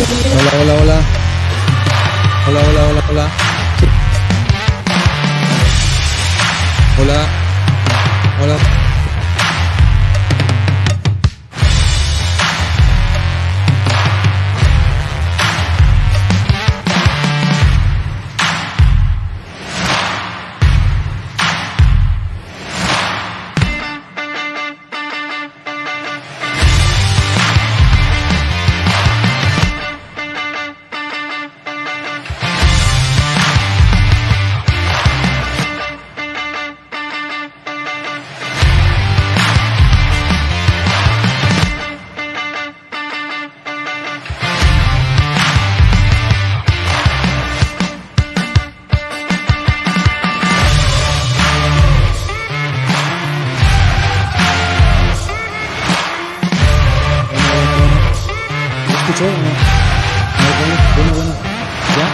Hola, hola, hola. Hola, hola, hola, hola. Hola. Hola. ¿Me escuchó o no? Bueno. ¿Ya?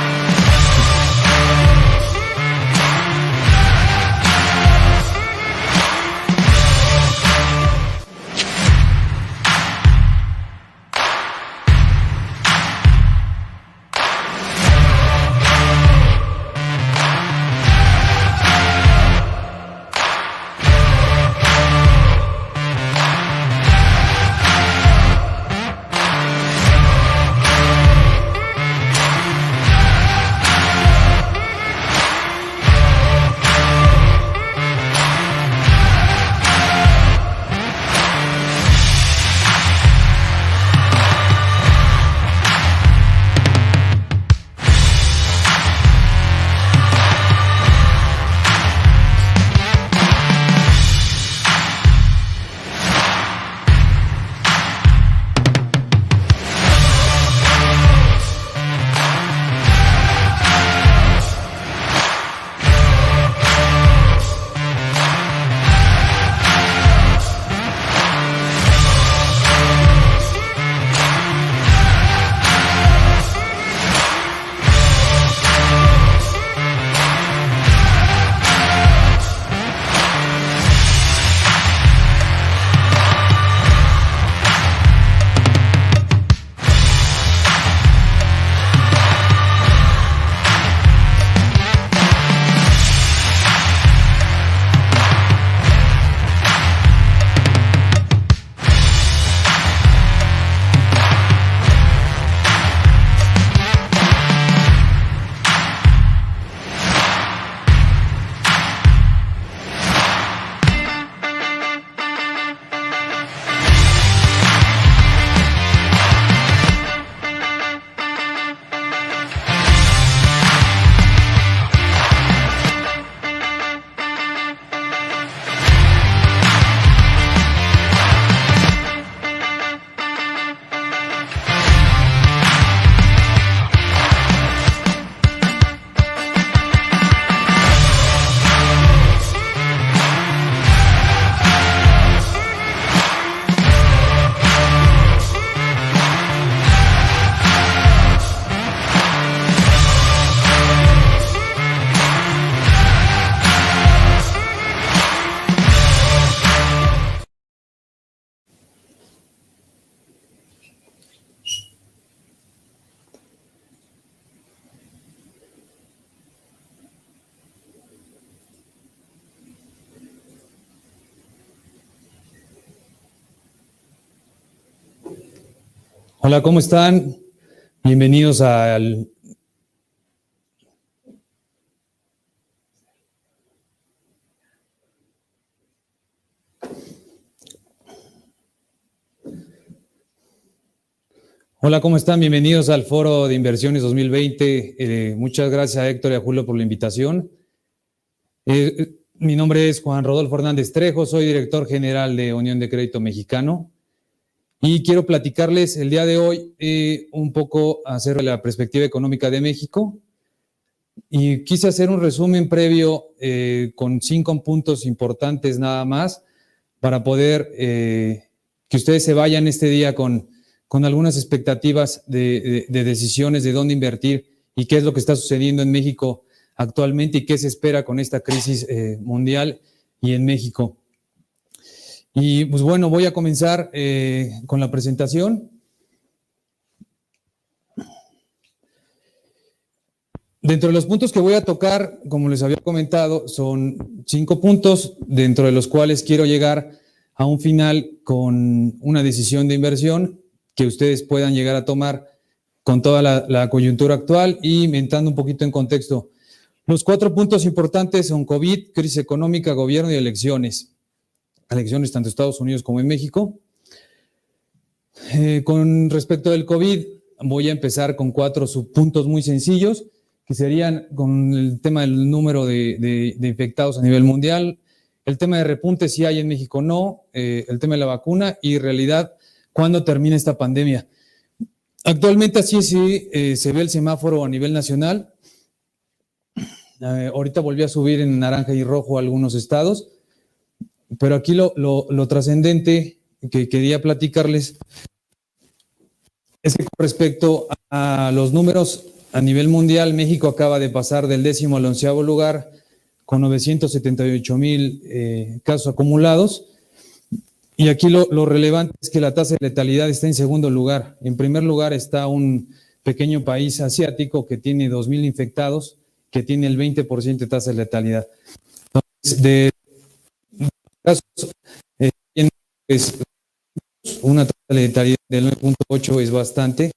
Hola, ¿cómo están? Bienvenidos al... Hola, ¿cómo están? Bienvenidos al Foro de Inversiones 2020. Muchas gracias a Héctor y a Julio por la invitación. Mi nombre es Juan Rodolfo Hernández Trejo, soy director general de Unión de Crédito Mexicano y quiero platicarles el día de hoy un poco acerca de la perspectiva económica de México. Y quise hacer un resumen previo con 5 puntos importantes nada más para poder que ustedes se vayan este día con algunas expectativas de decisiones de dónde invertir y qué es lo que está sucediendo en México actualmente y qué se espera con esta crisis mundial y en México. Y pues bueno, voy a comenzar con la presentación. Dentro de los puntos que voy a tocar, como les había comentado, son 5 puntos, dentro de los cuales quiero llegar a un final con una decisión de inversión que ustedes puedan llegar a tomar con toda la coyuntura actual y entrando un poquito en contexto. Los 4 puntos importantes son COVID, crisis económica, gobierno y elecciones. Elecciones tanto en Estados Unidos como en México. Con respecto del COVID, voy a empezar con 4 subpuntos muy sencillos, que serían con el tema del número de infectados a nivel mundial, el tema de repunte, si hay en México o no, el tema de la vacuna y en realidad, ¿cuándo termina esta pandemia? Actualmente así se ve el semáforo a nivel nacional. Ahorita volví a subir en naranja y rojo algunos estados, pero aquí lo trascendente que quería platicarles es que con respecto a los números a nivel mundial, México acaba de pasar del 10º al 11º lugar con 978,000 casos acumulados. Y aquí lo relevante es que la tasa de letalidad está en segundo lugar. En primer lugar está un pequeño país asiático que tiene 2,000 infectados, que tiene el 20% de tasa de letalidad. Entonces, de casos, una tasa de letalidad del 9.8 es bastante.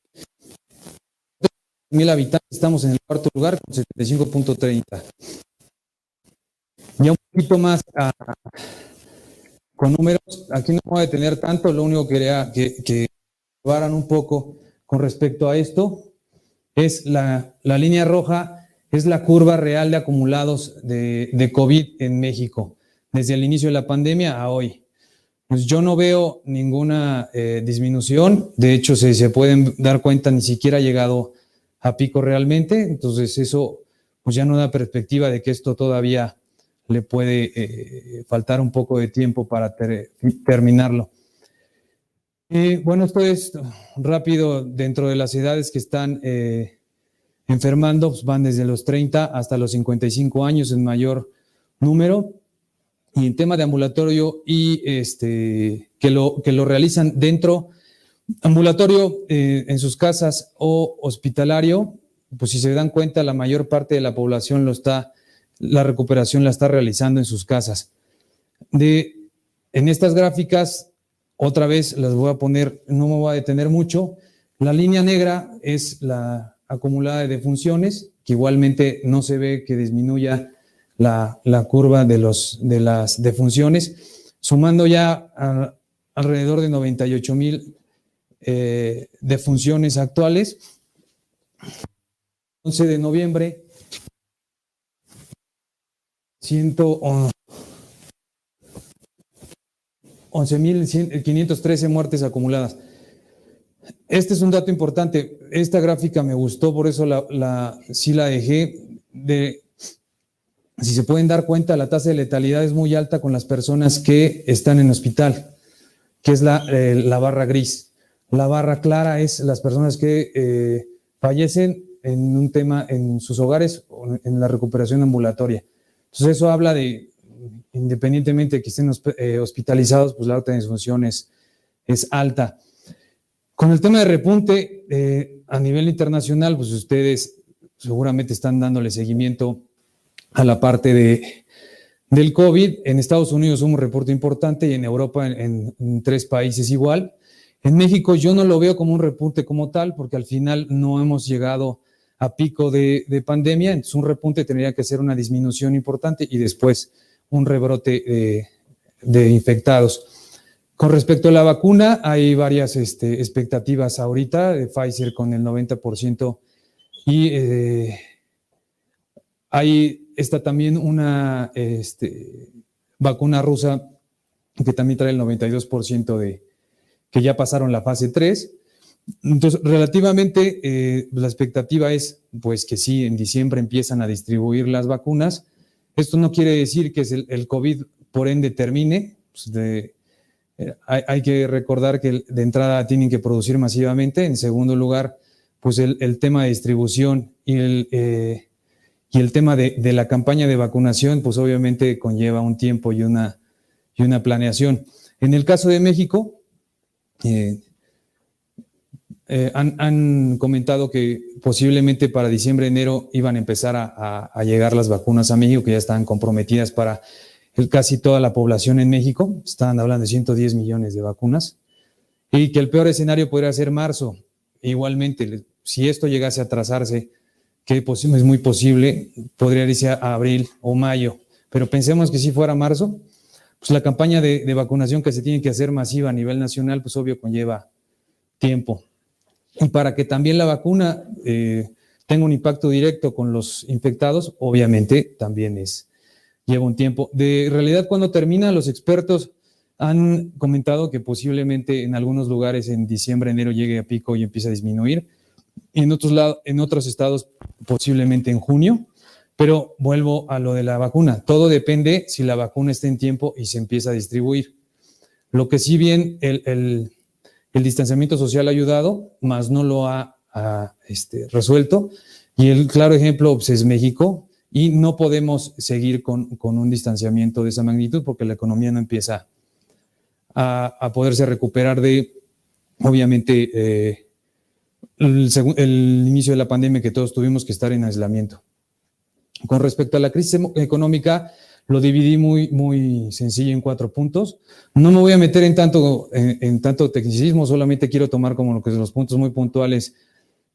1,000 habitantes, estamos en el cuarto lugar con 75.30. Ya un poquito más con números, aquí no me voy a detener tanto, lo único que quería que llevaran un poco con respecto a esto es la línea roja, es la curva real de acumulados de COVID en México, desde el inicio de la pandemia a hoy. Pues yo no veo ninguna disminución, de hecho se pueden dar cuenta, ni siquiera ha llegado a pico realmente, entonces eso pues ya no da perspectiva de que esto todavía le puede faltar un poco de tiempo para terminarlo. Bueno, esto es rápido. Dentro de las edades que están enfermando, pues van desde los 30 hasta los 55 años en mayor número. Y en tema de ambulatorio y que lo realizan dentro ambulatorio en sus casas o hospitalario, pues si se dan cuenta, la mayor parte de la población la recuperación la está realizando en sus casas. En estas gráficas, otra vez las voy a poner, no me voy a detener mucho. La línea negra es la acumulada de defunciones, que igualmente no se ve que disminuya la curva de las defunciones, sumando ya alrededor de 98,000 defunciones actuales. 11 de noviembre, 11,513 muertes acumuladas. Este es un dato importante. Esta gráfica me gustó, por eso sí la dejé. Si se pueden dar cuenta, la tasa de letalidad es muy alta con las personas que están en hospital, que es la barra gris. La barra clara es las personas que fallecen en sus hogares o en la recuperación ambulatoria. Entonces eso habla de, independientemente de que estén hospitalizados, pues la alta disfunción es alta. Con el tema de repunte a nivel internacional, pues ustedes seguramente están dándole seguimiento a la parte del COVID. En Estados Unidos hubo un reporte importante y en Europa en 3 países igual. En México yo no lo veo como un repunte como tal, porque al final no hemos llegado a pico de pandemia, entonces un repunte tendría que ser una disminución importante y después un rebrote de infectados. Con respecto a la vacuna, hay varias expectativas ahorita, de Pfizer con el 90% y está también una vacuna rusa que también trae el 92% que ya pasaron la fase 3. Entonces, relativamente, la expectativa es pues que sí, en diciembre empiezan a distribuir las vacunas. Esto no quiere decir que el COVID por ende termine. Pues hay que recordar que de entrada tienen que producir masivamente. En segundo lugar, pues el tema de distribución y el tema de la campaña de vacunación, pues obviamente conlleva un tiempo y una planeación. En el caso de México, Han comentado que posiblemente para diciembre, enero iban a empezar a llegar las vacunas a México, que ya estaban comprometidas para casi toda la población en México. Estaban hablando de 110 millones de vacunas. Y que el peor escenario podría ser marzo. Igualmente, si esto llegase a atrasarse, que es muy posible, podría irse a abril o mayo. Pero pensemos que si fuera marzo, pues la campaña de vacunación que se tiene que hacer masiva a nivel nacional, pues obvio conlleva tiempo. Y para que también la vacuna tenga un impacto directo con los infectados, obviamente también lleva un tiempo. De realidad, cuando termina, los expertos han comentado que posiblemente en algunos lugares en diciembre, enero llegue a pico y empiece a disminuir. En otros estados posiblemente en junio, pero vuelvo a lo de la vacuna. Todo depende si la vacuna está en tiempo y se empieza a distribuir. Lo que sí bien el distanciamiento social ha ayudado, más no lo ha resuelto. Y el claro ejemplo pues, es México, y no podemos seguir con un distanciamiento de esa magnitud porque la economía no empieza a poderse recuperar de, obviamente, el inicio de la pandemia, que todos tuvimos que estar en aislamiento. Con respecto a la crisis económica, lo dividí muy sencillo en 4 puntos. No me voy a meter en tanto tecnicismo, solamente quiero tomar como los puntos muy puntuales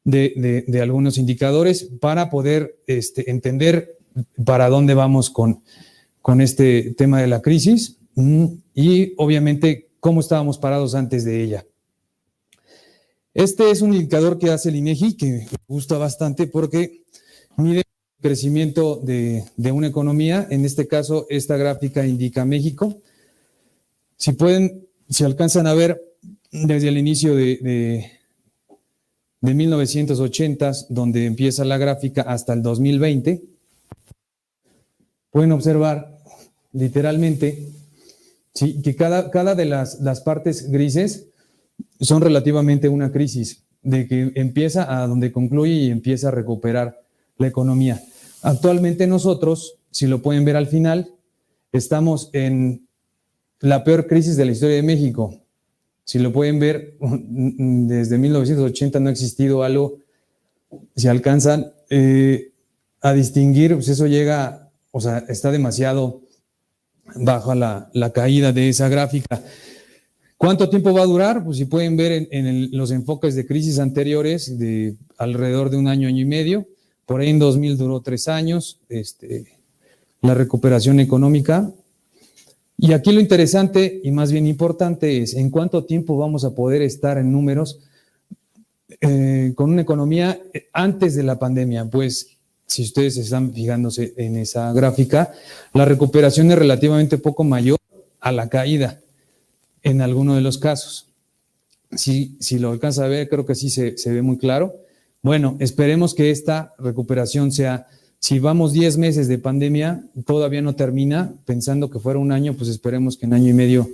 de algunos indicadores para poder entender para dónde vamos con este tema de la crisis y obviamente cómo estábamos parados antes de ella. Este es un indicador que hace el INEGI que me gusta bastante porque mide el crecimiento de una economía. En este caso, esta gráfica indica México. Si alcanzan a ver desde el inicio de 1980, donde empieza la gráfica, hasta el 2020, pueden observar literalmente ¿sí? que cada de las partes grises son relativamente una crisis, de que empieza a donde concluye y empieza a recuperar la economía. Actualmente nosotros, si lo pueden ver al final, estamos en la peor crisis de la historia de México. Si lo pueden ver, desde 1980 no ha existido algo. Si alcanzan a distinguir, pues eso llega, o sea, está demasiado baja la caída de esa gráfica. ¿Cuánto tiempo va a durar? Pues si pueden ver en los enfoques de crisis anteriores, de alrededor de un año, año y medio. Por ahí en 2000 duró 3 años, la recuperación económica. Y aquí lo interesante y más bien importante es en cuánto tiempo vamos a poder estar en números con una economía antes de la pandemia. Pues si ustedes están fijándose en esa gráfica, la recuperación es relativamente poco mayor a la caída en alguno de los casos. Si lo alcanza a ver, creo que sí se ve muy claro. Bueno, esperemos que esta recuperación sea, si vamos 10 meses de pandemia, todavía no termina, pensando que fuera un año, pues esperemos que en año y medio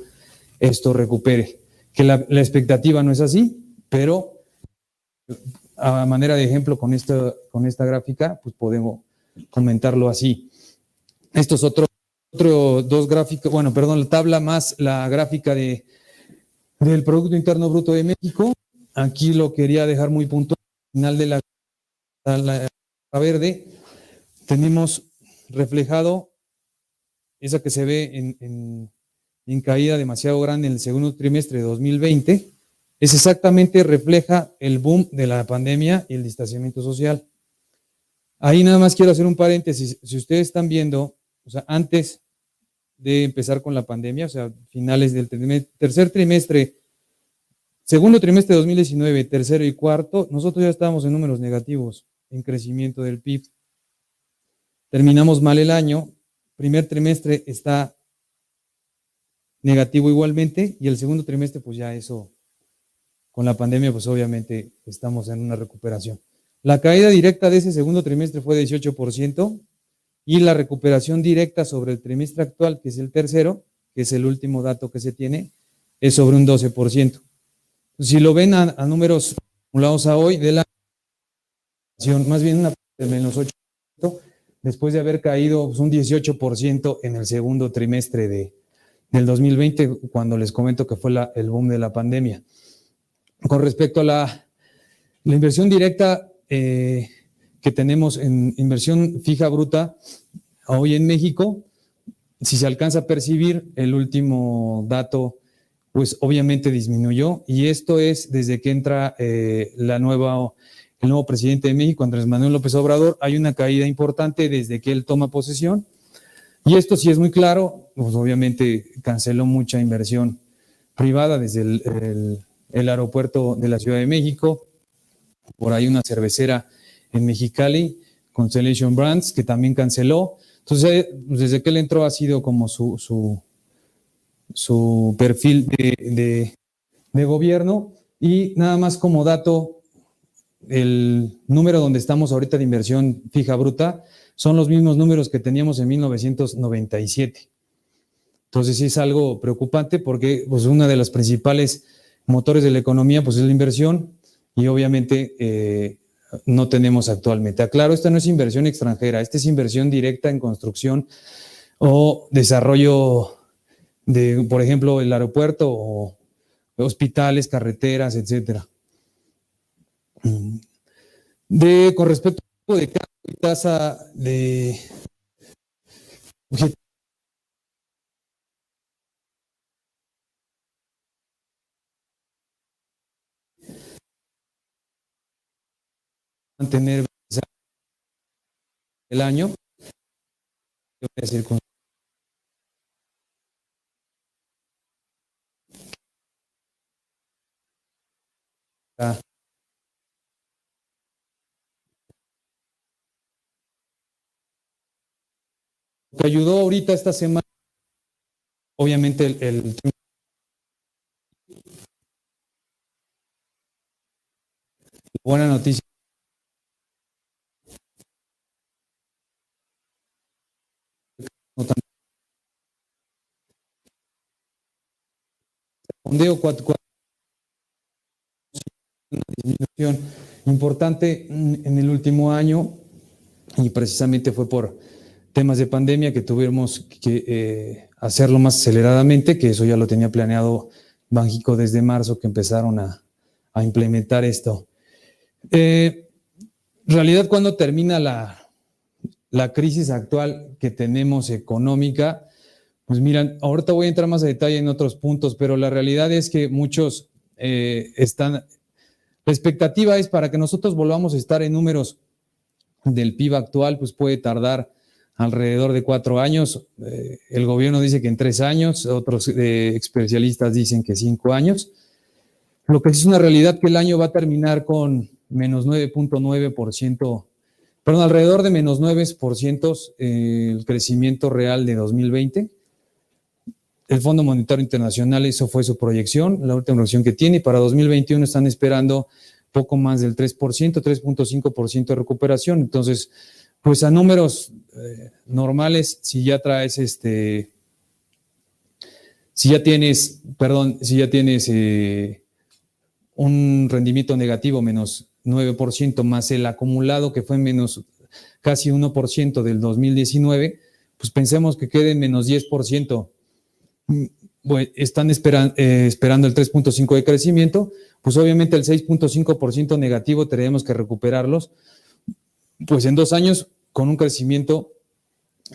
esto recupere. Que la expectativa no es así, pero a manera de ejemplo con esta gráfica, pues podemos comentarlo así. Estos otros dos gráficos, bueno, perdón, la tabla más la gráfica del Producto Interno Bruto de México. Aquí lo quería dejar muy puntual. Al final de la verde tenemos reflejado esa que se ve en caída demasiado grande en el segundo trimestre de 2020. Es exactamente refleja el boom de la pandemia y el distanciamiento social. Ahí nada más quiero hacer un paréntesis. Si ustedes están viendo, o sea, antes de empezar con la pandemia, o sea, finales del tercer trimestre, segundo trimestre de 2019, tercero y cuarto, nosotros ya estábamos en números negativos en crecimiento del PIB. Terminamos mal el año, primer trimestre está negativo igualmente y el segundo trimestre pues ya eso, con la pandemia pues obviamente estamos en una recuperación. La caída directa de ese segundo trimestre fue de 18%. Y la recuperación directa sobre el trimestre actual, que es el tercero, que es el último dato que se tiene, es sobre un 12%. Si lo ven a números acumulados a hoy, de la más bien una de menos 8%, después de haber caído pues, un 18% en el segundo trimestre del 2020, cuando les comento que fue el boom de la pandemia. Con respecto a La inversión directa que tenemos en inversión fija bruta hoy en México, si se alcanza a percibir, el último dato, pues obviamente disminuyó, y esto es desde que entra el nuevo presidente de México, Andrés Manuel López Obrador. Hay una caída importante desde que él toma posesión, y esto sí es muy claro, pues obviamente canceló mucha inversión privada desde el aeropuerto de la Ciudad de México, por ahí una cervecera en Mexicali, Constellation Brands, que también canceló. Entonces, desde que él entró ha sido como su perfil de gobierno. Y nada más como dato, el número donde estamos ahorita de inversión fija bruta son los mismos números que teníamos en 1997. Entonces sí es algo preocupante, porque pues una de las principales motores de la economía pues es la inversión, y obviamente no tenemos actualmente. Aclaro, esta no es inversión extranjera, esta es inversión directa en construcción o desarrollo de, por ejemplo, el aeropuerto o hospitales, carreteras, etcétera. Con respecto al tipo de cambio y tasa de mantener el año, que ayudó ahorita esta semana, obviamente buena noticia. No tan, una disminución importante en el último año, y precisamente fue por temas de pandemia que tuvimos que hacerlo más aceleradamente, que eso ya lo tenía planeado Banxico desde marzo, que empezaron a implementar esto. En realidad, ¿cuándo termina la crisis actual que tenemos económica? Pues miran, ahorita voy a entrar más a detalle en otros puntos, pero la realidad es que muchos están... La expectativa es, para que nosotros volvamos a estar en números del PIB actual, pues puede tardar alrededor de 4 años. El gobierno dice que en 3 años, otros especialistas dicen que 5 años. Lo que es una realidad que el año va a terminar con menos 9.9%, perdón, alrededor de menos 9% el crecimiento real de 2020. El Fondo Monetario Internacional, eso fue su proyección, la última proyección que tiene. Para 2021 están esperando poco más del 3%, 3.5% de recuperación. Entonces, pues a números normales, si ya tienes un rendimiento negativo, menos 9%, más el acumulado que fue menos casi 1% del 2019, pues pensemos que quede en menos 10%. Bueno, están esperando el 3.5% de crecimiento, pues obviamente el 6.5% negativo tenemos que recuperarlos, pues en 2 años con un crecimiento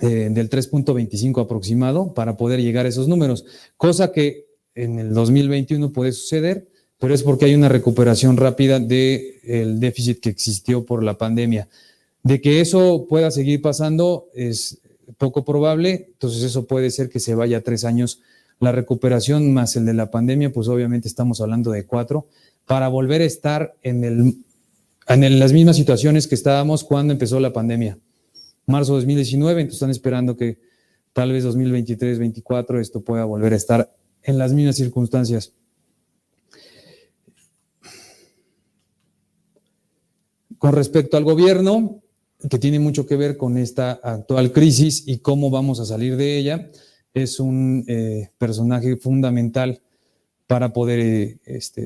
del 3.25 aproximado, para poder llegar a esos números, cosa que en el 2021 puede suceder, pero es porque hay una recuperación rápida del déficit que existió por la pandemia. De que eso pueda seguir pasando es poco probable, entonces eso puede ser que se vaya a 3 años la recuperación, más el de la pandemia, pues obviamente estamos hablando de 4, para volver a estar en las mismas situaciones que estábamos cuando empezó la pandemia, marzo de 2019, entonces están esperando que tal vez 2023, 2024 esto pueda volver a estar en las mismas circunstancias. Con respecto al gobierno, que tiene mucho que ver con esta actual crisis y cómo vamos a salir de ella, es un personaje fundamental para poder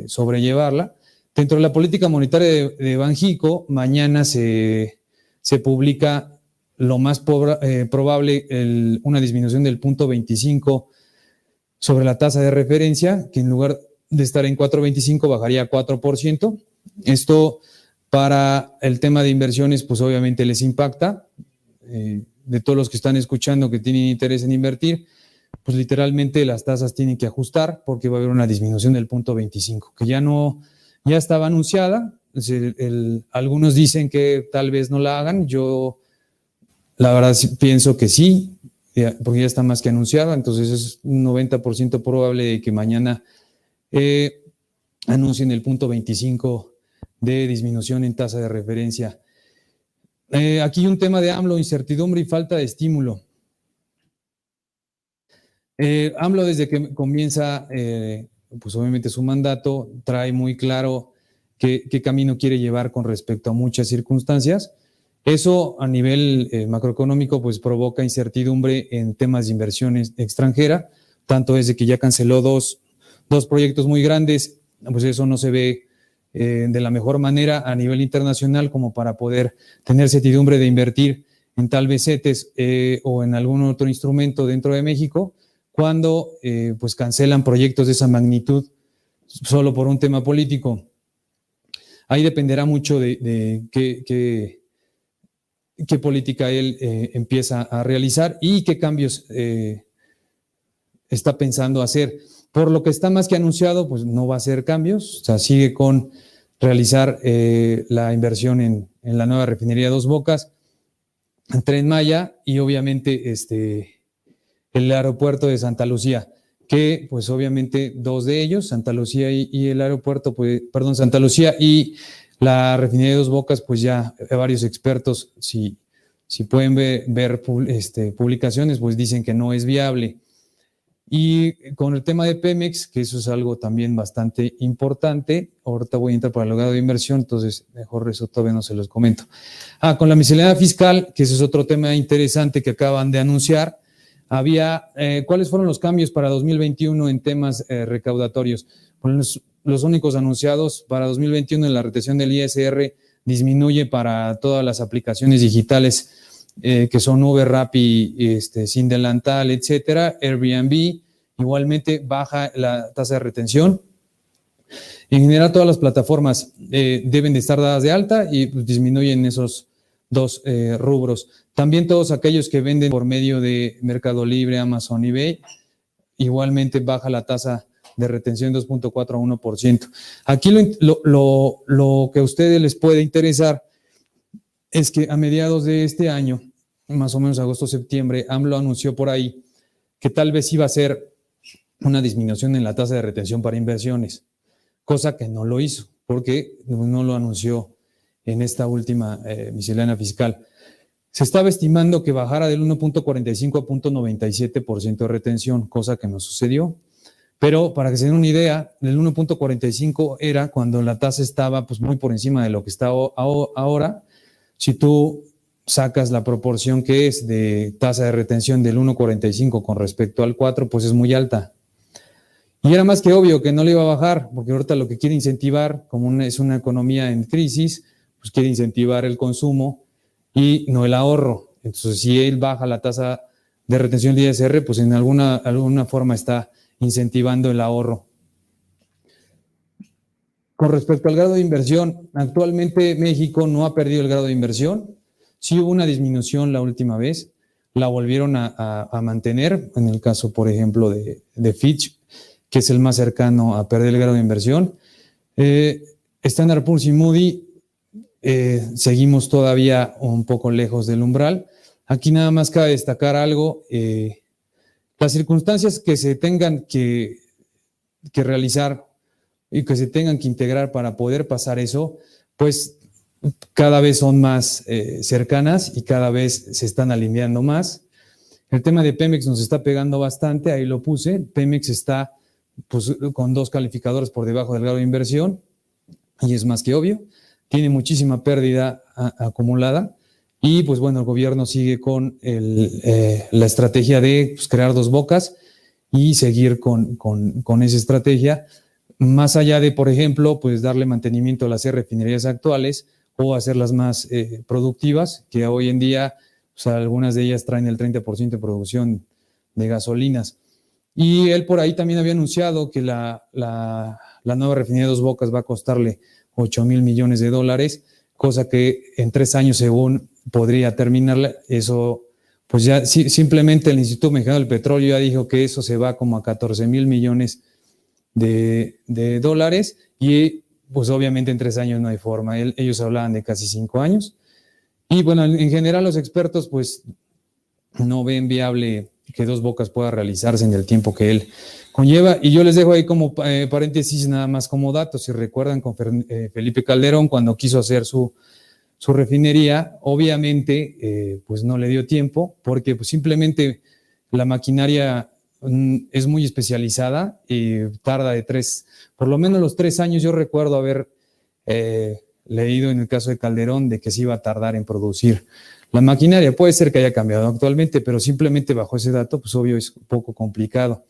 sobrellevarla. Dentro de la política monetaria de Banxico, mañana se publica lo más probable una disminución del 0.25 sobre la tasa de referencia, que en lugar de estar en 4.25 bajaría a 4%. Esto para el tema de inversiones, pues obviamente les impacta. De todos los que están escuchando que tienen interés en invertir, pues literalmente las tasas tienen que ajustar porque va a haber una disminución del 0.25, que ya estaba anunciada. Algunos dicen que tal vez no la hagan. Yo la verdad pienso que sí, porque ya está más que anunciada. Entonces es un 90% probable de que mañana anuncien el 0.25 de disminución en tasa de referencia. Aquí un tema de AMLO, incertidumbre y falta de estímulo. AMLO, desde que comienza, pues obviamente su mandato, trae muy claro qué camino quiere llevar con respecto a muchas circunstancias. Eso a nivel macroeconómico pues provoca incertidumbre en temas de inversiones extranjera, tanto desde que ya canceló dos proyectos muy grandes, pues eso no se ve de la mejor manera a nivel internacional como para poder tener certidumbre de invertir en tal vez CETES o en algún otro instrumento dentro de México, cuando pues cancelan proyectos de esa magnitud solo por un tema político. Ahí dependerá mucho de qué política él empieza a realizar y qué cambios está pensando hacer. Por lo que está más que anunciado, pues no va a hacer cambios, o sea, sigue con realizar la inversión en la nueva refinería Dos Bocas, en Tren Maya y obviamente el aeropuerto de Santa Lucía, que pues obviamente dos de ellos, Santa Lucía y el aeropuerto, pues, perdón, Santa Lucía y la refinería de Dos Bocas, pues ya varios expertos, si pueden ver publicaciones, pues dicen que no es viable. Y con el tema de Pemex, que eso es algo también bastante importante, ahorita voy a entrar para el grado de inversión, entonces mejor eso todavía no se los comento. Con la miscelánea fiscal, que ese es otro tema interesante que acaban de anunciar, ¿cuáles fueron los cambios para 2021 en temas recaudatorios? Pues los únicos anunciados para 2021 en la retención del ISR disminuye para todas las aplicaciones digitales que son Uber, Rappi, Sin Delantal, etcétera, Airbnb, igualmente baja la tasa de retención. En general, todas las plataformas deben de estar dadas de alta y pues, disminuyen esos dos rubros. También todos aquellos que venden por medio de Mercado Libre, Amazon, eBay, igualmente baja la tasa de retención 2.4 a 1%. Aquí lo que a ustedes les puede interesar es que a mediados de este año, más o menos agosto-septiembre, AMLO anunció por ahí que tal vez iba a ser una disminución en la tasa de retención para inversiones, cosa que no lo hizo, porque no lo anunció en esta última miscelánea fiscal. Se estaba estimando que bajara del 1.45 a 0.97% de retención, cosa que no sucedió. Pero para que se den una idea, el 1.45 era cuando la tasa estaba pues, muy por encima de lo que está ahora. Si tú sacas la proporción que es de tasa de retención del 1.45 con respecto al 4, pues es muy alta. Y era más que obvio que no le iba a bajar, porque ahorita lo que quiere incentivar, como es una economía en crisis, pues quiere incentivar el consumo y no el ahorro. Entonces, si él baja la tasa de retención del ISR, pues en alguna forma está incentivando el ahorro. Con respecto al grado de inversión, actualmente México no ha perdido el grado de inversión. Sí hubo una disminución la última vez, la volvieron a mantener, en el caso, por ejemplo, de Fitch, que es el más cercano a perder el grado de inversión. Standard & Poor's y Moody seguimos todavía un poco lejos del umbral. Aquí nada más cabe destacar algo, las circunstancias que se tengan que realizar y que se tengan que integrar para poder pasar eso, pues cada vez son más cercanas y cada vez se están alineando más. El tema de Pemex nos está pegando bastante, ahí lo puse. Pemex está pues, con 2 calificadores por debajo del grado de inversión y es más que obvio. Tiene muchísima pérdida acumulada y pues bueno, el gobierno sigue con la estrategia de pues, crear 2 bocas y seguir con esa estrategia. Más allá de, por ejemplo, pues darle mantenimiento a las refinerías actuales o hacerlas más productivas, que hoy en día, o sea, algunas de ellas traen el 30% de producción de gasolinas. Y él por ahí también había anunciado que la nueva refinería de Dos Bocas va a costarle 8,000 millones de dólares, cosa que en 3 años, según podría terminarla. Eso, pues ya simplemente el Instituto Mexicano del Petróleo ya dijo que eso se va como a 14,000 millones de dólares, y pues obviamente en 3 años no hay forma. Ellos hablaban de casi 5 años. Y bueno, en general los expertos pues no ven viable que Dos Bocas pueda realizarse en el tiempo que él conlleva. Y yo les dejo ahí como paréntesis, nada más como datos. Si recuerdan con Felipe Calderón, cuando quiso hacer su refinería, obviamente pues no le dio tiempo, porque pues simplemente la maquinaria es muy especializada y tarda por lo menos los 3 años. Yo recuerdo haber leído en el caso de Calderón de que se iba a tardar en producir la maquinaria. Puede ser que haya cambiado actualmente, pero simplemente bajo ese dato, pues obvio es un poco complicado.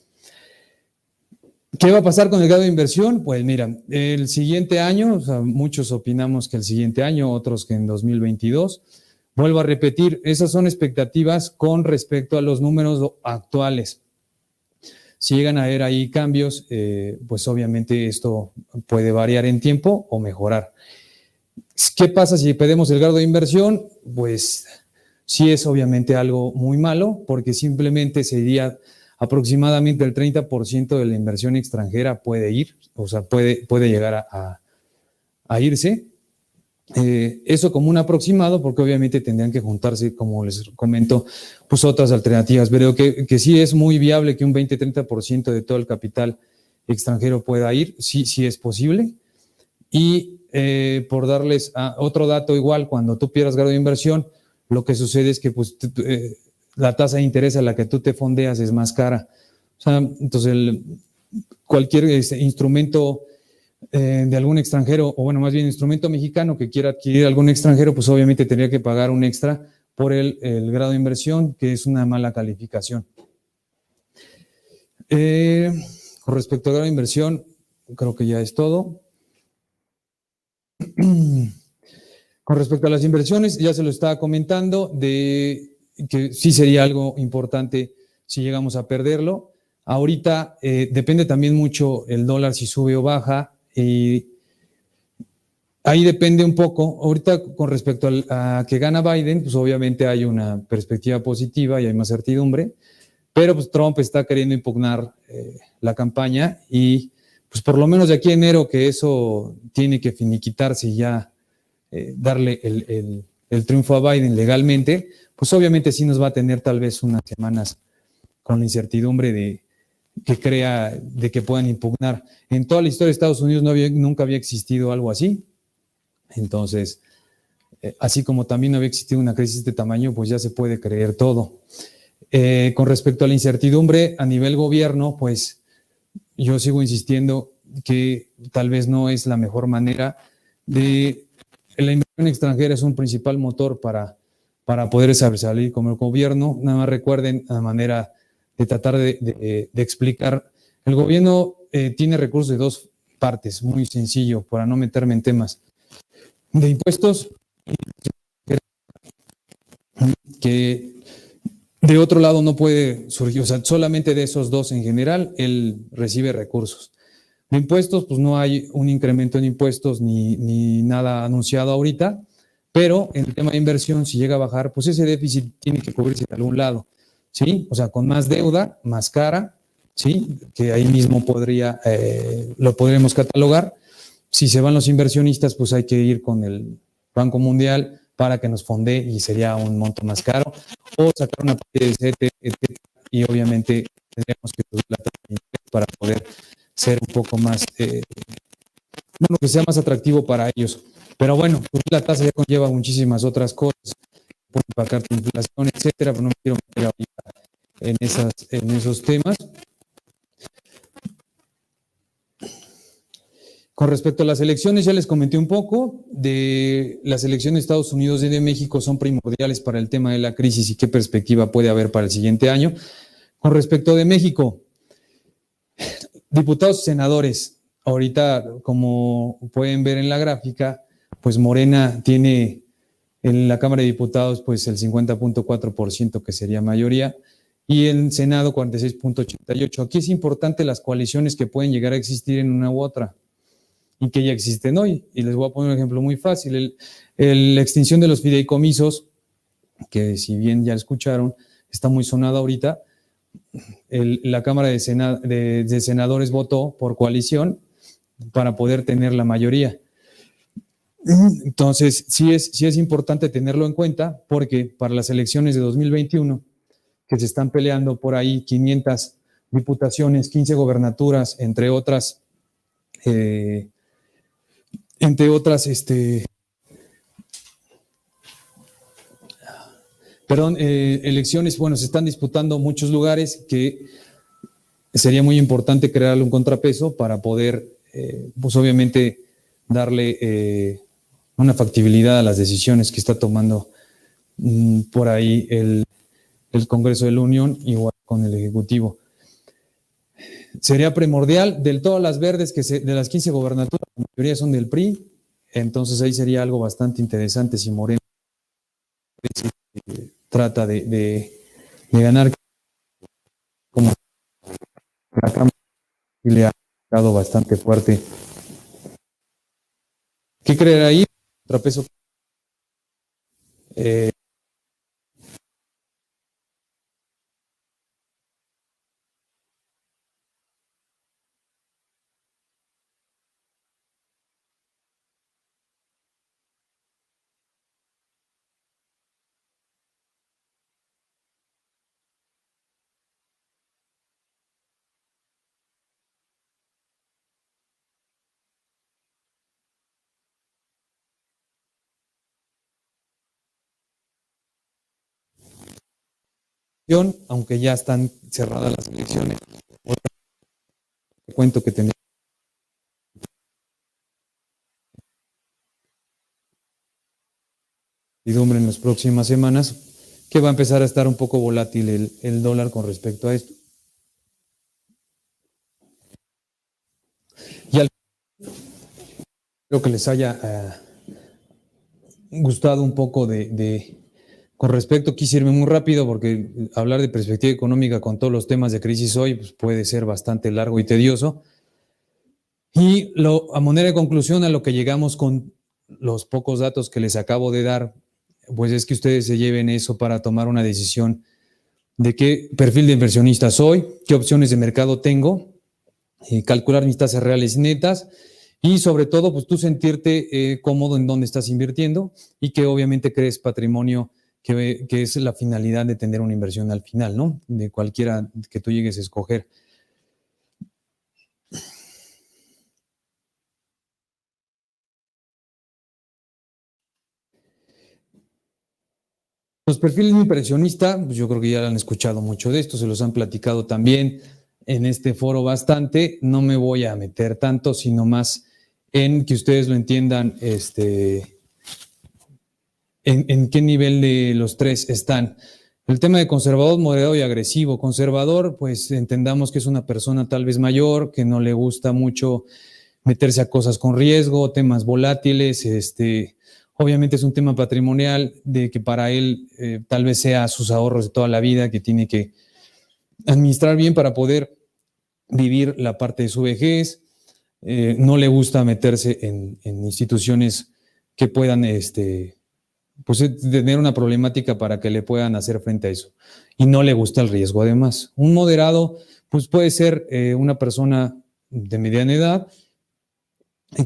¿Qué va a pasar con el grado de inversión? Pues mira, el siguiente año, o sea, muchos opinamos que el siguiente año, otros que en 2022. Vuelvo a repetir, esas son expectativas con respecto a los números actuales. Si llegan a haber ahí cambios, pues obviamente esto puede variar en tiempo o mejorar. ¿Qué pasa si perdemos el grado de inversión? Pues sí es obviamente algo muy malo, porque simplemente sería aproximadamente el 30% de la inversión extranjera puede ir, o sea, puede llegar a irse. Eso como un aproximado, porque obviamente tendrían que juntarse, como les comento, pues otras alternativas, pero que sí es muy viable que un 20-30% de todo el capital extranjero pueda ir, sí es posible. Y por darles otro dato igual, cuando tú pierdas grado de inversión, lo que sucede es que pues, la tasa de interés a la que tú te fondeas es más cara. O sea, entonces cualquier instrumento de algún extranjero, o bueno, más bien instrumento mexicano que quiera adquirir algún extranjero, pues obviamente tendría que pagar un extra por el grado de inversión, que es una mala calificación. Con respecto al grado de inversión, creo que ya es todo. Con respecto a las inversiones, ya se lo estaba comentando, de que sí sería algo importante si llegamos a perderlo. Ahorita depende también mucho el dólar si sube o baja, y ahí depende un poco. Ahorita con respecto a que gana Biden, pues obviamente hay una perspectiva positiva y hay más certidumbre, pero pues Trump está queriendo impugnar la campaña, y pues por lo menos de aquí a enero que eso tiene que finiquitarse y ya darle el triunfo a Biden legalmente, pues obviamente sí nos va a tener tal vez unas semanas con la incertidumbre de que puedan impugnar. En toda la historia de Estados Unidos nunca había existido algo así. Entonces, así como también no había existido una crisis de tamaño, pues ya se puede creer todo. Con respecto a la incertidumbre a nivel gobierno, pues yo sigo insistiendo que tal vez no es la mejor manera de... La inversión extranjera es un principal motor para poder salir como el gobierno. Nada más recuerden la manera de tratar de explicar. El gobierno tiene recursos de dos partes, muy sencillo, para no meterme en temas de impuestos, que de otro lado no puede surgir, o sea, solamente de esos dos en general, él recibe recursos. De impuestos, pues no hay un incremento en impuestos ni nada anunciado ahorita, pero en el tema de inversión, si llega a bajar, pues ese déficit tiene que cubrirse de algún lado, ¿sí? O sea, con más deuda, más cara, ¿sí? Que ahí mismo lo podremos catalogar. Si se van los inversionistas, pues hay que ir con el Banco Mundial para que nos fondee, y sería un monto más caro, o sacar una parte de CETE, y obviamente tendríamos que subir la tasa de interés para poder ser un poco más, bueno, que sea más atractivo para ellos. Pero bueno, pues la tasa ya conlleva muchísimas otras cosas, puede impactar la inflación, etcétera, pero no me quiero meter ahorita en esos temas. Con respecto a las elecciones, ya les comenté un poco de las elecciones de Estados Unidos y de México, son primordiales para el tema de la crisis y qué perspectiva puede haber para el siguiente año. Con respecto de México, diputados y senadores, ahorita, como pueden ver en la gráfica, pues Morena tiene en la Cámara de Diputados pues el 50.4%, que sería mayoría, y en Senado 46.88%. Aquí es importante las coaliciones que pueden llegar a existir en una u otra. y que ya existen hoy. Y les voy a poner un ejemplo muy fácil. La extinción de los fideicomisos, que si bien ya escucharon, está muy sonada ahorita. La Cámara de Senadores votó por coalición para poder tener la mayoría. Entonces, sí es importante tenerlo en cuenta, porque para las elecciones de 2021, que se están peleando por ahí 500 diputaciones, 15 gobernaturas, entre otras elecciones, bueno, se están disputando muchos lugares que sería muy importante crearle un contrapeso para poder, pues obviamente, darle una factibilidad a las decisiones que está tomando por ahí el Congreso de la Unión, igual con el Ejecutivo. Sería primordial, de todas las verdes, de las 15 gobernaturas, la mayoría son del PRI, entonces ahí sería algo bastante interesante si Morena trata de ganar, como la Cámara le ha dado bastante fuerte. ¿Qué creer ahí? Contrapeso. Aunque ya están cerradas las elecciones. Te cuento que tendría en las próximas semanas, que va a empezar a estar un poco volátil el dólar con respecto a esto. Y creo que les haya gustado un poco con respecto, quise irme muy rápido porque hablar de perspectiva económica con todos los temas de crisis hoy pues puede ser bastante largo y tedioso. Y a manera de conclusión, a lo que llegamos con los pocos datos que les acabo de dar, pues es que ustedes se lleven eso para tomar una decisión de qué perfil de inversionista soy, qué opciones de mercado tengo, calcular mis tasas reales netas y sobre todo, pues tú sentirte cómodo en dónde estás invirtiendo y que obviamente crees patrimonio, que es la finalidad de tener una inversión al final, ¿no? De cualquiera que tú llegues a escoger. Los perfiles de inversionista, pues yo creo que ya han escuchado mucho de esto, se los han platicado también en este foro bastante. No me voy a meter tanto, sino más en que ustedes lo entiendan, en qué nivel de los tres están. El tema de conservador, moderado y agresivo. Conservador, pues entendamos que es una persona tal vez mayor, que no le gusta mucho meterse a cosas con riesgo, temas volátiles, obviamente es un tema patrimonial de que para él tal vez sea sus ahorros de toda la vida que tiene que administrar bien para poder vivir la parte de su vejez. No le gusta meterse en instituciones que puedan pues, tener una problemática para que le puedan hacer frente a eso. Y no le gusta el riesgo además. Un moderado pues puede ser una persona de mediana edad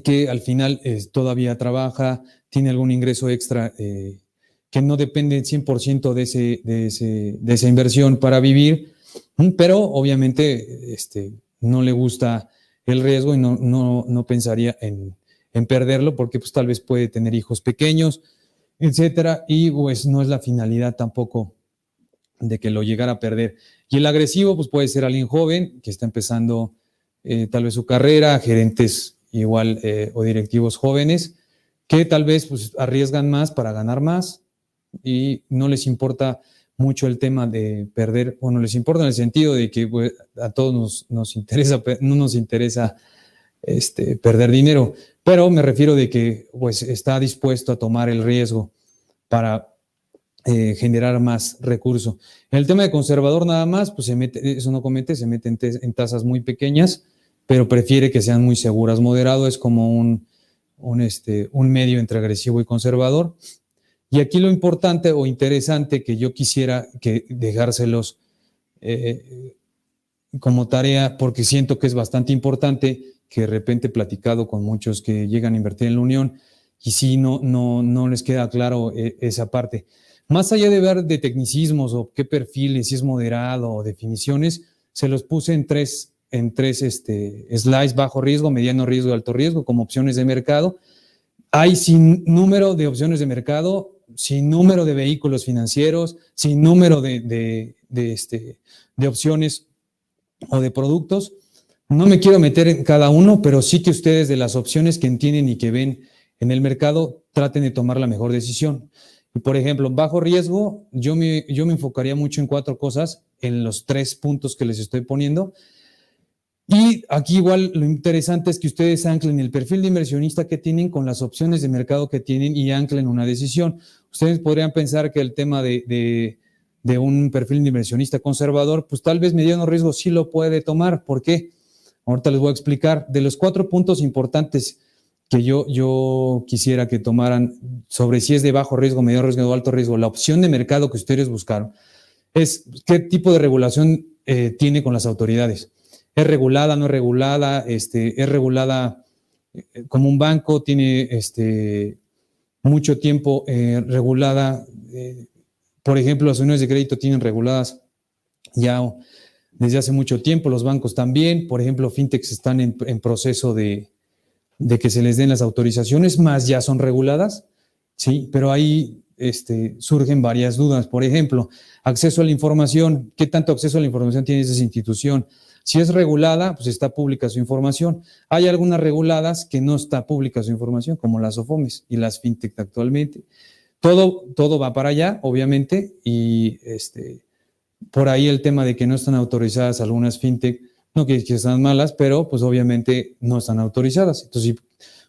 que al final todavía trabaja, tiene algún ingreso extra que no depende 100% de esa inversión para vivir, pero obviamente no le gusta el riesgo y no pensaría en perderlo porque pues tal vez puede tener hijos pequeños, etcétera, y pues no es la finalidad tampoco de que lo llegara a perder. Y el agresivo pues puede ser alguien joven que está empezando tal vez su carrera, gerentes igual o directivos jóvenes que tal vez pues arriesgan más para ganar más y no les importa mucho el tema de perder, bueno, les importa en el sentido de que pues, a todos nos interesa, no nos interesa perder dinero, pero me refiero de que pues está dispuesto a tomar el riesgo para generar más recurso. En el tema de conservador nada más, pues se mete, eso no comete, se mete en tasas muy pequeñas, pero prefiere que sean muy seguras. Moderado es como un medio entre agresivo y conservador. Y aquí lo importante o interesante que yo quisiera que dejárselos como tarea, porque siento que es bastante importante, que de repente he platicado con muchos que llegan a invertir en la Unión y sí no les queda claro esa parte. Más allá de ver de tecnicismos o qué perfiles, si es moderado o definiciones, se los puse en tres slides: bajo riesgo, mediano riesgo y alto riesgo, como opciones de mercado. Hay sin número de opciones de mercado, sin número de vehículos financieros, sin número de opciones o de productos. No me quiero meter en cada uno, pero sí que ustedes, de las opciones que entienden y que ven en el mercado, traten de tomar la mejor decisión. Y por ejemplo, bajo riesgo, yo me enfocaría mucho en 4 cosas, en los 3 puntos que les estoy poniendo. Y aquí igual lo interesante es que ustedes anclen el perfil de inversionista que tienen con las opciones de mercado que tienen y anclen una decisión. Ustedes podrían pensar que el tema de un perfil de inversionista conservador, pues tal vez mediano riesgo sí lo puede tomar. ¿Por qué? Ahorita les voy a explicar. De los 4 puntos importantes que yo quisiera que tomaran sobre si es de bajo riesgo, mediano riesgo o alto riesgo, la opción de mercado que ustedes buscaron, es qué tipo de regulación tiene con las autoridades. ¿Es regulada, no es regulada? ¿Es regulada como un banco? ¿Tiene mucho tiempo regulada? Por ejemplo, las uniones de crédito tienen reguladas ya desde hace mucho tiempo, los bancos también. Por ejemplo, fintechs están en proceso de que se les den las autorizaciones, más ya son reguladas, ¿sí? Pero ahí surgen varias dudas. Por ejemplo, acceso a la información. ¿Qué tanto acceso a la información tiene esa institución? Si es regulada, pues está pública su información. Hay algunas reguladas que no está pública su información, como las OFOMES y las fintech actualmente. Todo va para allá, obviamente, y por ahí el tema de que no están autorizadas algunas fintech, no que están malas, pero pues obviamente no están autorizadas. Entonces,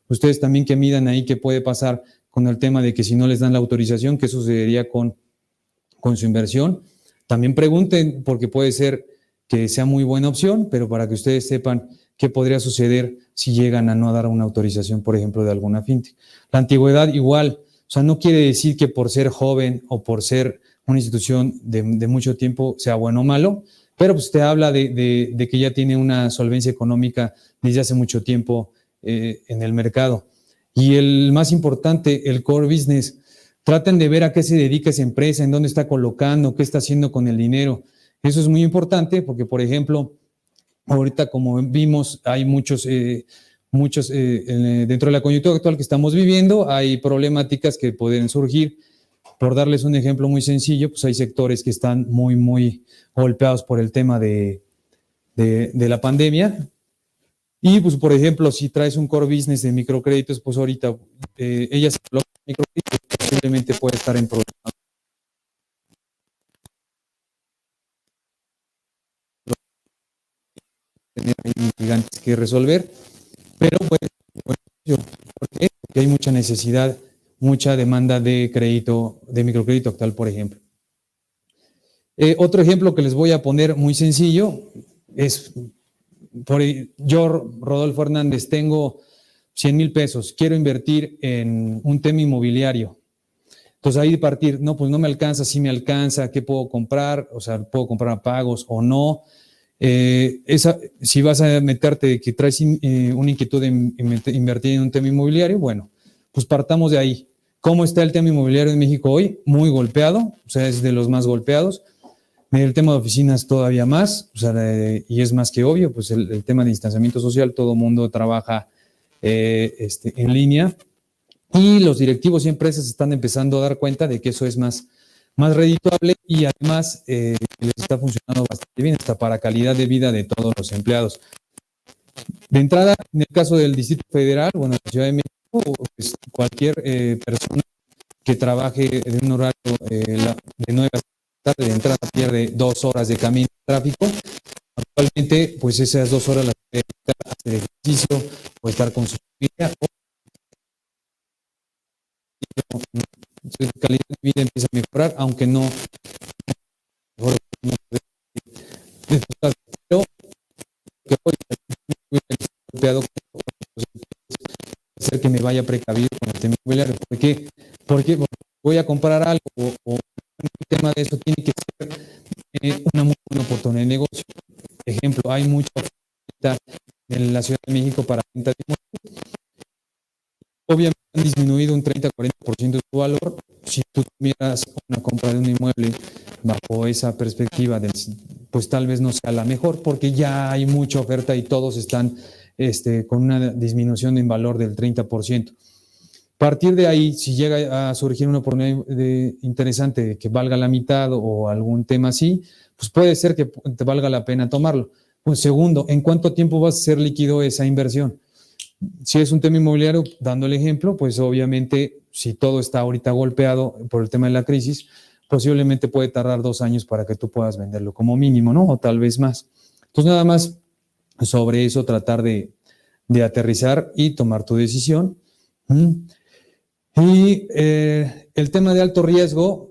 ustedes también que midan ahí qué puede pasar con el tema de que si no les dan la autorización, qué sucedería con su inversión. También pregunten, porque puede ser que sea muy buena opción, pero para que ustedes sepan qué podría suceder si llegan a no dar una autorización, por ejemplo, de alguna fintech. La antigüedad igual, o sea, no quiere decir que por ser joven o por ser una institución de mucho tiempo sea bueno o malo, pero pues te habla de que ya tiene una solvencia económica desde hace mucho tiempo en el mercado. Y el más importante, el core business. Traten de ver a qué se dedica esa empresa, en dónde está colocando, qué está haciendo con el dinero. Eso es muy importante porque, por ejemplo, ahorita como vimos, hay muchos dentro de la coyuntura actual que estamos viviendo, hay problemáticas que pueden surgir. Por darles un ejemplo muy sencillo, pues hay sectores que están muy, muy golpeados por el tema de la pandemia. Y, pues, por ejemplo, si traes un core business de microcréditos, pues ahorita ella se coloca microcréditos, posiblemente puede estar en problemas gigantes que resolver, pero pues, ¿por qué? Porque hay mucha necesidad, mucha demanda de crédito, de microcrédito actual, por ejemplo. Otro ejemplo que les voy a poner muy sencillo es, yo, Rodolfo Hernández, tengo 100,000 pesos, quiero invertir en un tema inmobiliario. Entonces ahí de partir, no, pues no me alcanza, sí me alcanza, ¿qué puedo comprar? O sea, ¿puedo comprar a pagos o no? Si vas a meterte que traes una inquietud de invertir en un tema inmobiliario, bueno, pues partamos de ahí. ¿Cómo está el tema inmobiliario en México hoy? Muy golpeado, o sea, es de los más golpeados. El tema de oficinas todavía más, o sea, y es más que obvio, pues el tema de distanciamiento social, todo el mundo trabaja en línea, y los directivos y empresas están empezando a dar cuenta de que eso es más redituable y además les está funcionando bastante bien, hasta para calidad de vida de todos los empleados. De entrada, en el caso del Distrito Federal, bueno, la Ciudad de México, pues cualquier persona que trabaje en un horario de 9 a 6 de la tarde, de entrada pierde 2 horas de camino de tráfico. Actualmente, pues esas 2 horas las puede dedicar a hacer ejercicio o estar con su familia, su calidad de vida empieza a mejorar, aunque no mejor, pero que hoy vaya precavido con el tema inmobiliario. ¿Por qué? Porque voy a comprar algo o un tema de eso tiene que ser una muy buena oportunidad de negocio. Ejemplo, hay mucha oferta en la Ciudad de México para venta de inmuebles. Obviamente han disminuido un 30-40% de su valor. Si tú tuvieras una compra de un inmueble bajo esa perspectiva, pues tal vez no sea la mejor, porque ya hay mucha oferta y todos están con una disminución en valor del 30%. A partir de ahí, si llega a surgir una oportunidad interesante que valga la mitad o algún tema así, pues puede ser que te valga la pena tomarlo. Pues segundo, ¿en cuánto tiempo vas a hacer líquido esa inversión? Si es un tema inmobiliario, dando el ejemplo, pues obviamente si todo está ahorita golpeado por el tema de la crisis, posiblemente puede tardar 2 años para que tú puedas venderlo como mínimo, ¿no? O tal vez más. Entonces nada más sobre eso tratar de aterrizar y tomar tu decisión. Y el tema de alto riesgo,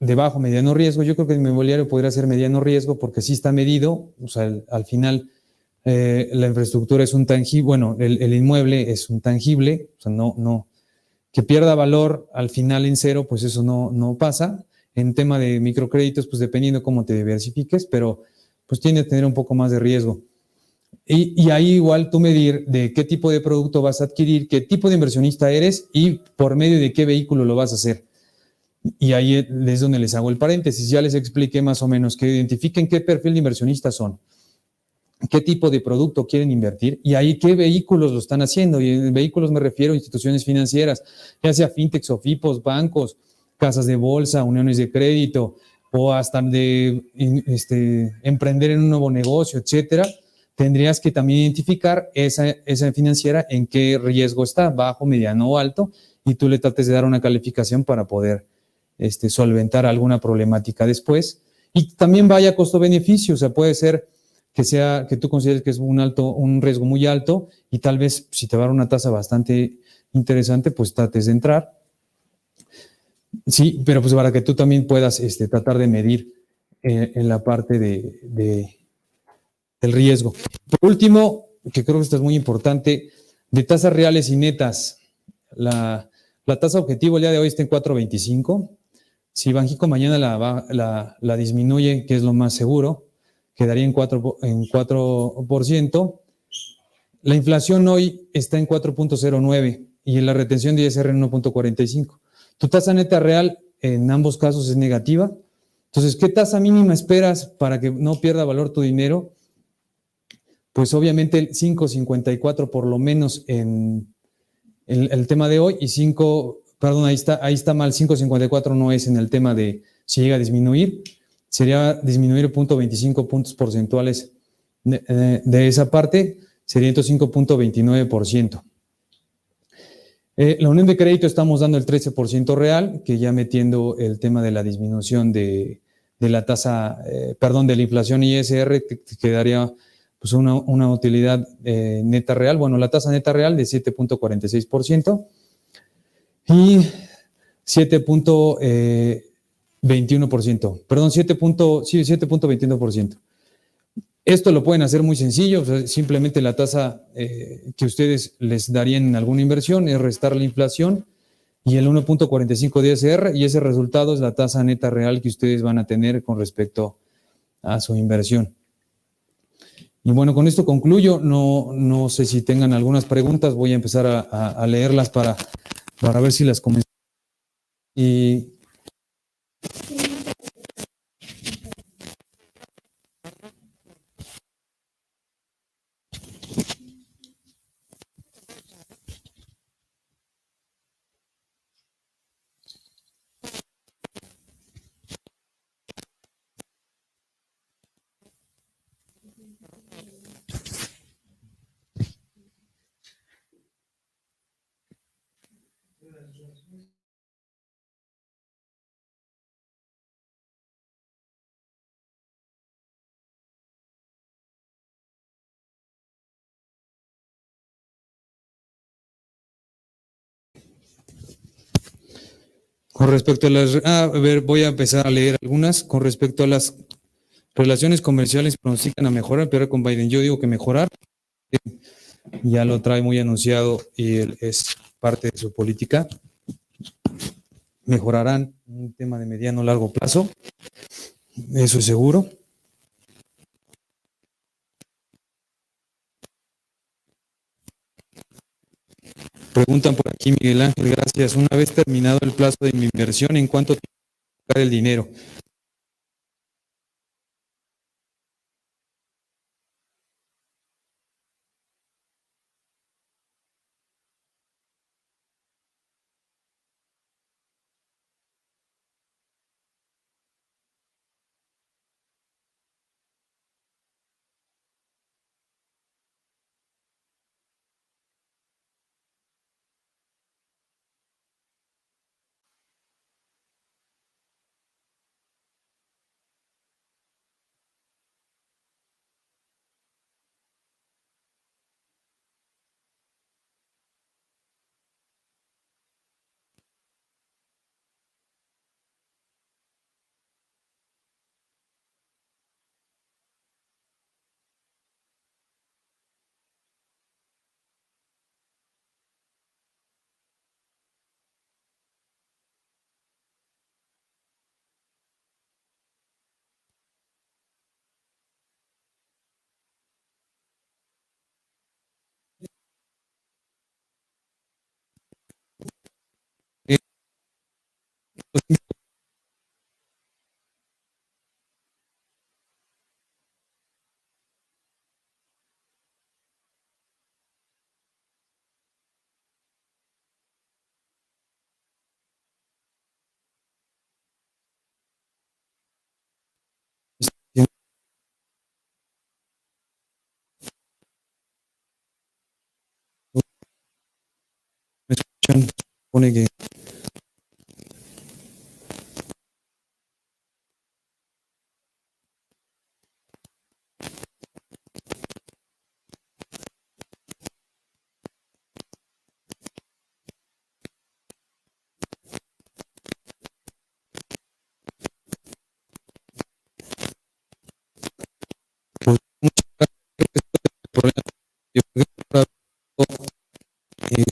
de bajo, mediano riesgo, yo creo que el inmobiliario podría ser mediano riesgo porque sí está medido, o sea, al final la infraestructura es un tangible, bueno, el inmueble es un tangible, o sea, no, que pierda valor al final en cero, pues eso no pasa. En tema de microcréditos, pues dependiendo cómo te diversifiques, pero pues tiende a tener un poco más de riesgo. Y ahí igual tú medir de qué tipo de producto vas a adquirir, qué tipo de inversionista eres y por medio de qué vehículo lo vas a hacer. Y ahí es donde les hago el paréntesis. Ya les expliqué más o menos que identifiquen qué perfil de inversionistas son, qué tipo de producto quieren invertir y ahí qué vehículos lo están haciendo. Y en vehículos me refiero a instituciones financieras, ya sea fintechs o FIPOS, bancos, casas de bolsa, uniones de crédito o hasta de emprender en un nuevo negocio, etcétera. Tendrías que también identificar esa financiera en qué riesgo está, bajo, mediano o alto, y tú le trates de dar una calificación para poder solventar alguna problemática después. Y también vaya costo-beneficio, o sea, puede ser que tú consideres que es un riesgo muy alto y tal vez si te va a dar una tasa bastante interesante, pues trates de entrar. Sí, pero pues para que tú también puedas tratar de medir en la parte del riesgo. Por último, que creo que esto es muy importante, de tasas reales y netas. La tasa objetivo el día de hoy está en 4.25. Si Banxico mañana la disminuye, que es lo más seguro, quedaría en 4%. La inflación hoy está en 4.09 y la retención de ISR en 1.45. Tu tasa neta real en ambos casos es negativa. Entonces, ¿qué tasa mínima esperas para que no pierda valor tu dinero? Pues obviamente el 5.54 por lo menos en el tema de hoy y ahí está mal, 5.54 no es en el tema de si llega a disminuir, sería disminuir 0.25 puntos porcentuales de esa parte, sería entonces 5.29%. La unión de crédito estamos dando el 13% real, que ya metiendo el tema de la disminución de la tasa, de la inflación ISR, te quedaría pues una utilidad neta real, bueno, la tasa neta real de 7.46% y 7.21%, perdón, 7.21%. Esto lo pueden hacer muy sencillo, o sea, simplemente la tasa que ustedes les darían en alguna inversión es restar la inflación y el 1.45 de ISR, y ese resultado es la tasa neta real que ustedes van a tener con respecto a su inversión. Y bueno, con esto concluyo. No sé si tengan algunas preguntas, voy a empezar a leerlas para ver si las comenzamos. Y con respecto a voy a empezar a leer algunas. Con respecto a las relaciones comerciales, pronostican a mejorar, pero con Biden yo digo que mejorar. ya lo trae muy anunciado y es parte de su política. Mejorarán un tema de mediano o largo plazo, eso es seguro. Preguntan por aquí, Miguel Ángel, gracias. Una vez terminado el plazo de mi inversión, ¿en cuánto tiempo sacar el dinero? Eh, ¿Me escuchan? Supone que pues, muchas gracias por el problema. Yo creo que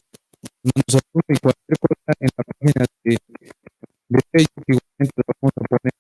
nos apunta y cualquier cosa en la página de Facebook, igualmente lo vamos a poner.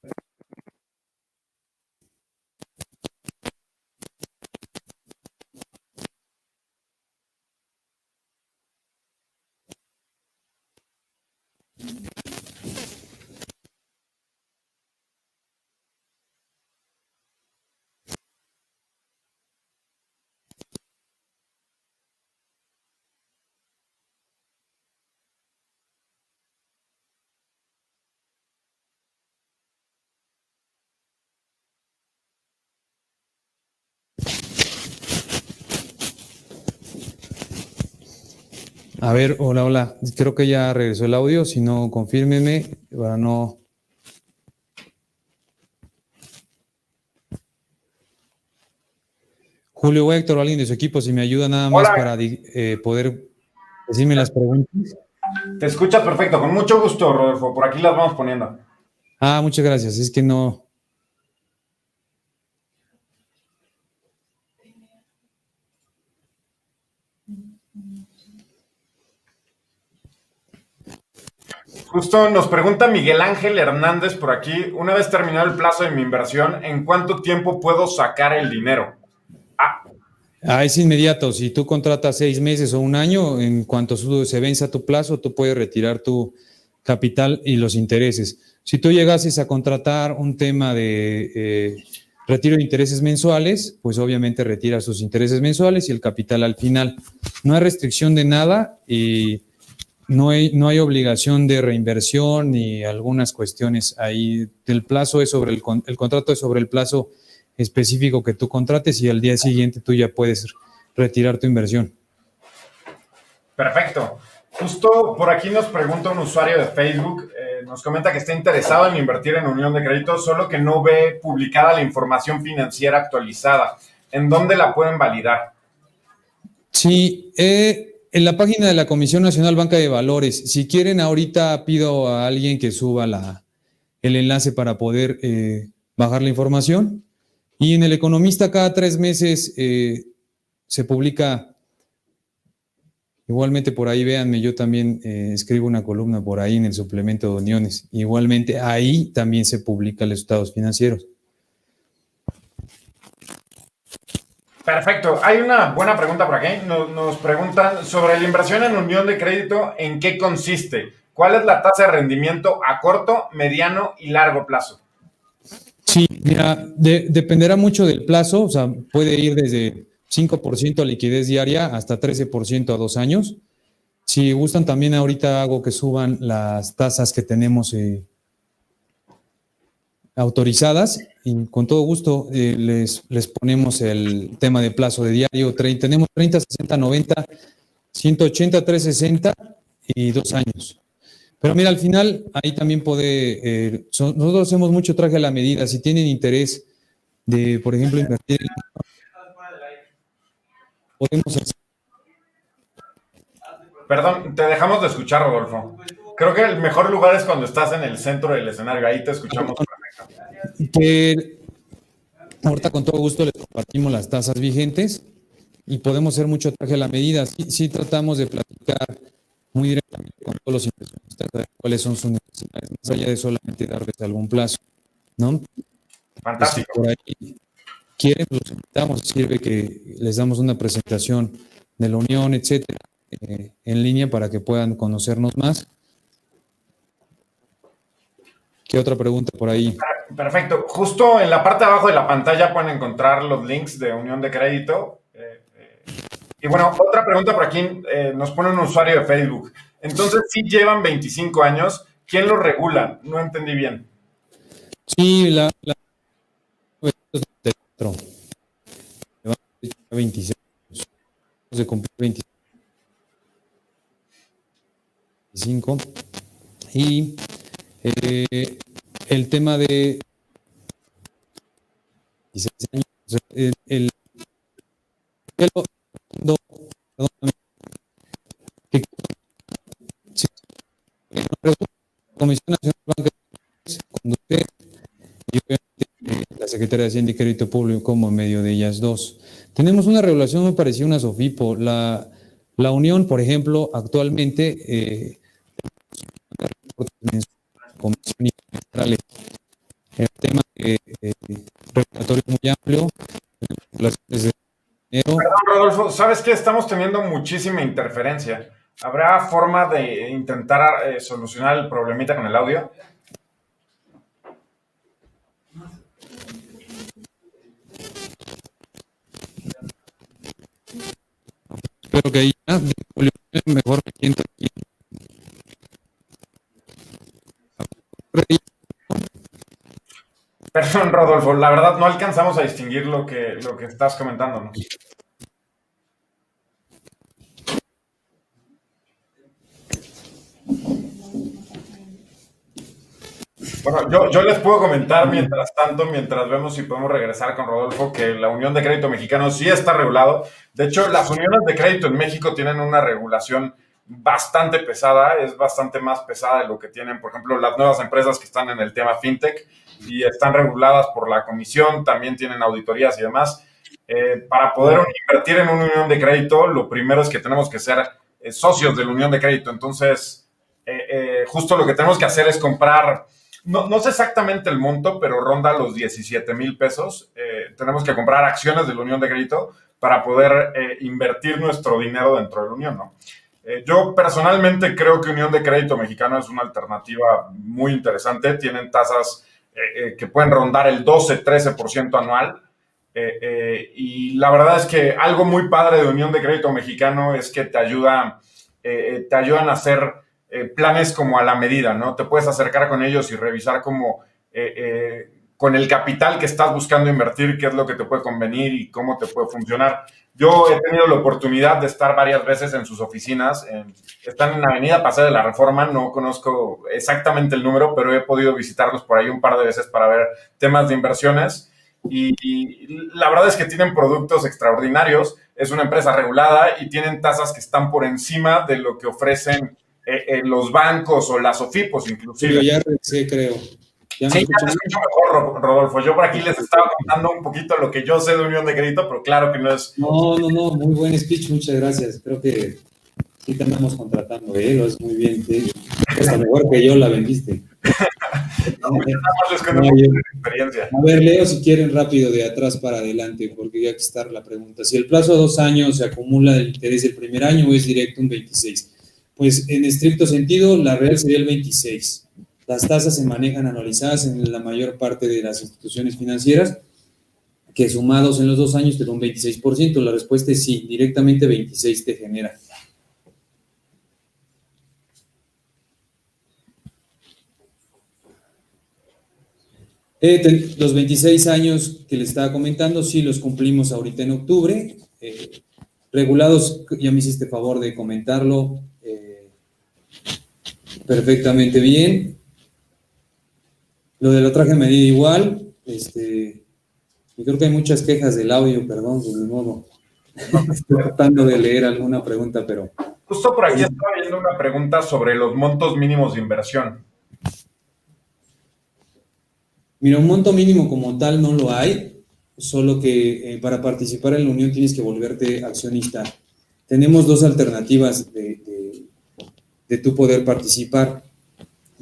A ver, hola, hola. Creo que ya regresó el audio. Si no, confírmeme para no. Julio o Héctor o alguien de su equipo, si me ayuda nada más Hola. para poder decirme las preguntas. Te escuchas perfecto, con mucho gusto, Rodolfo. Por aquí las vamos poniendo. Ah, muchas gracias. Es que no. Justo nos pregunta Miguel Ángel Hernández por aquí, una vez terminado el plazo de mi inversión, ¿en cuánto tiempo puedo sacar el dinero? Es inmediato. Si tú contratas 6 meses o un año, en cuanto se venza tu plazo, tú puedes retirar tu capital y los intereses. Si tú llegases a contratar un tema de retiro de intereses mensuales, pues obviamente retiras sus intereses mensuales y el capital al final. No hay restricción de nada y no hay obligación de reinversión ni algunas cuestiones ahí. El plazo es sobre el contrato es sobre el plazo específico que tú contrates y al día siguiente tú ya puedes retirar tu inversión. Perfecto. Justo por aquí nos pregunta un usuario de Facebook, nos comenta que está interesado en invertir en Unión de Crédito, solo que no ve publicada la información financiera actualizada. ¿En dónde la pueden validar? Sí, en la página de la Comisión Nacional Banca de Valores, si quieren ahorita pido a alguien que suba el enlace para poder bajar la información. Y en El Economista cada 3 meses se publica Igualmente por ahí véanme, yo también escribo una columna por ahí en el suplemento de Uniones. Igualmente ahí también se publican los estados financieros. Perfecto. Hay una buena pregunta por aquí. Nos preguntan sobre la inversión en unión de crédito, ¿en qué consiste? ¿Cuál es la tasa de rendimiento a corto, mediano y largo plazo? Sí, mira, dependerá mucho del plazo, o sea, puede ir desde 5% a liquidez diaria hasta 13% a 2 años. Si gustan, también ahorita hago que suban las tasas que tenemos autorizadas y con todo gusto les ponemos el tema de plazo de diario. Tenemos 30, 60, 90, 180, 360 y 2 años. Pero mira, al final ahí también nosotros hacemos mucho traje a la medida. Si tienen interés de, por ejemplo, invertir, podemos hacer. Perdón, te dejamos de escuchar, Rodolfo. Creo que el mejor lugar es cuando estás en el centro del escenario. Ahí te escuchamos perfecto. Que ahorita con todo gusto les compartimos las tasas vigentes y podemos hacer mucho traje a la medida. Sí tratamos de platicar muy directamente con todos los inversionistas de cuáles son sus necesidades, más allá de solamente darles algún plazo, ¿no? Fantástico. Pues, por ahí quieren, los invitamos, sirve que les damos una presentación de la unión, etcétera, en línea para que puedan conocernos más. ¿Qué otra pregunta por ahí? Perfecto. Justo en la parte de abajo de la pantalla pueden encontrar los links de unión de crédito. Y bueno, otra pregunta por aquí nos pone un usuario de Facebook. Entonces, si llevan 25 años, ¿quién los regula? No entendí bien. Sí, la 26 años. Se cumplió 25. Y el tema de 16 años, Comisión Nacional de Banca cuando usted y obviamente la Secretaría de Hacienda y Crédito Público como medio de ellas dos. Tenemos una regulación muy parecida a una SOFIPO. La Unión, por ejemplo, actualmente el tema regulatorio es muy amplio. Perdón, Rodolfo, ¿sabes qué? Estamos teniendo muchísima interferencia. ¿Habrá forma de intentar solucionar el problemita con el audio? Espero que ahí mejor que siento aquí. Perdón, Rodolfo, la verdad no alcanzamos a distinguir lo que estás comentándonos. Bueno, yo les puedo comentar mientras tanto, mientras vemos si podemos regresar con Rodolfo, que la Unión de Crédito Mexicano sí está regulado. De hecho, las uniones de crédito en México tienen una regulación bastante pesada, es bastante más pesada de lo que tienen, por ejemplo, las nuevas empresas que están en el tema fintech y están reguladas por la comisión, también tienen auditorías y demás. Para poder invertir en una unión de crédito, lo primero es que tenemos que ser socios de la unión de crédito. Entonces, justo lo que tenemos que hacer es comprar, no sé exactamente el monto, pero ronda los 17,000 pesos. Tenemos que comprar acciones de la unión de crédito para poder invertir nuestro dinero dentro de la unión, ¿no? Yo personalmente creo que Unión de Crédito Mexicano es una alternativa muy interesante. Tienen tasas que pueden rondar el 12-13% anual. Y la verdad es que algo muy padre de Unión de Crédito Mexicano es que te ayudan a hacer planes como a la medida, ¿no? Te puedes acercar con ellos y revisar como con el capital que estás buscando invertir, qué es lo que te puede convenir y cómo te puede funcionar. Yo he tenido la oportunidad de estar varias veces en sus oficinas. Están en Avenida Paseo de la Reforma, no conozco exactamente el número, pero he podido visitarlos por ahí un par de veces para ver temas de inversiones. Y la verdad es que tienen productos extraordinarios. Es una empresa regulada y tienen tasas que están por encima de lo que ofrecen los bancos o las OFIPOS inclusive. Pero ya regresé, creo. Ya sí, ya te escucho mejor, Rodolfo. Yo por aquí les estaba contando un poquito lo que yo sé de Unión de Crédito, pero claro que no es... No, muy buen speech, muchas gracias. Creo que Sí te andamos contratando, lo haces muy bien, ¿sí? Hasta mejor que yo la vendiste. No, pues yo nada más les cuento No, un poco de experiencia. a ver, leo si quieren rápido de atrás para adelante, porque ya aquí está la pregunta. Si el plazo a 2 años se acumula el interés del primer año o es directo un 26. Pues en estricto sentido, la real sería el 26. Las tasas se manejan anualizadas en la mayor parte de las instituciones financieras, que sumados en los 2 años te da un 26%. La respuesta es sí, directamente 26 te genera. Los 26 años que le estaba comentando, sí los cumplimos ahorita en octubre. Regulados, ya me hiciste favor de comentarlo perfectamente bien. Lo de la traje medida igual. Yo creo que hay muchas quejas del audio, perdón, pues de modo. Estoy tratando de leer alguna pregunta, pero... Justo por aquí estaba viendo una pregunta sobre los montos mínimos de inversión. Mira, un monto mínimo como tal no lo hay, solo que para participar en la unión tienes que volverte accionista. Tenemos 2 alternativas de tu poder participar.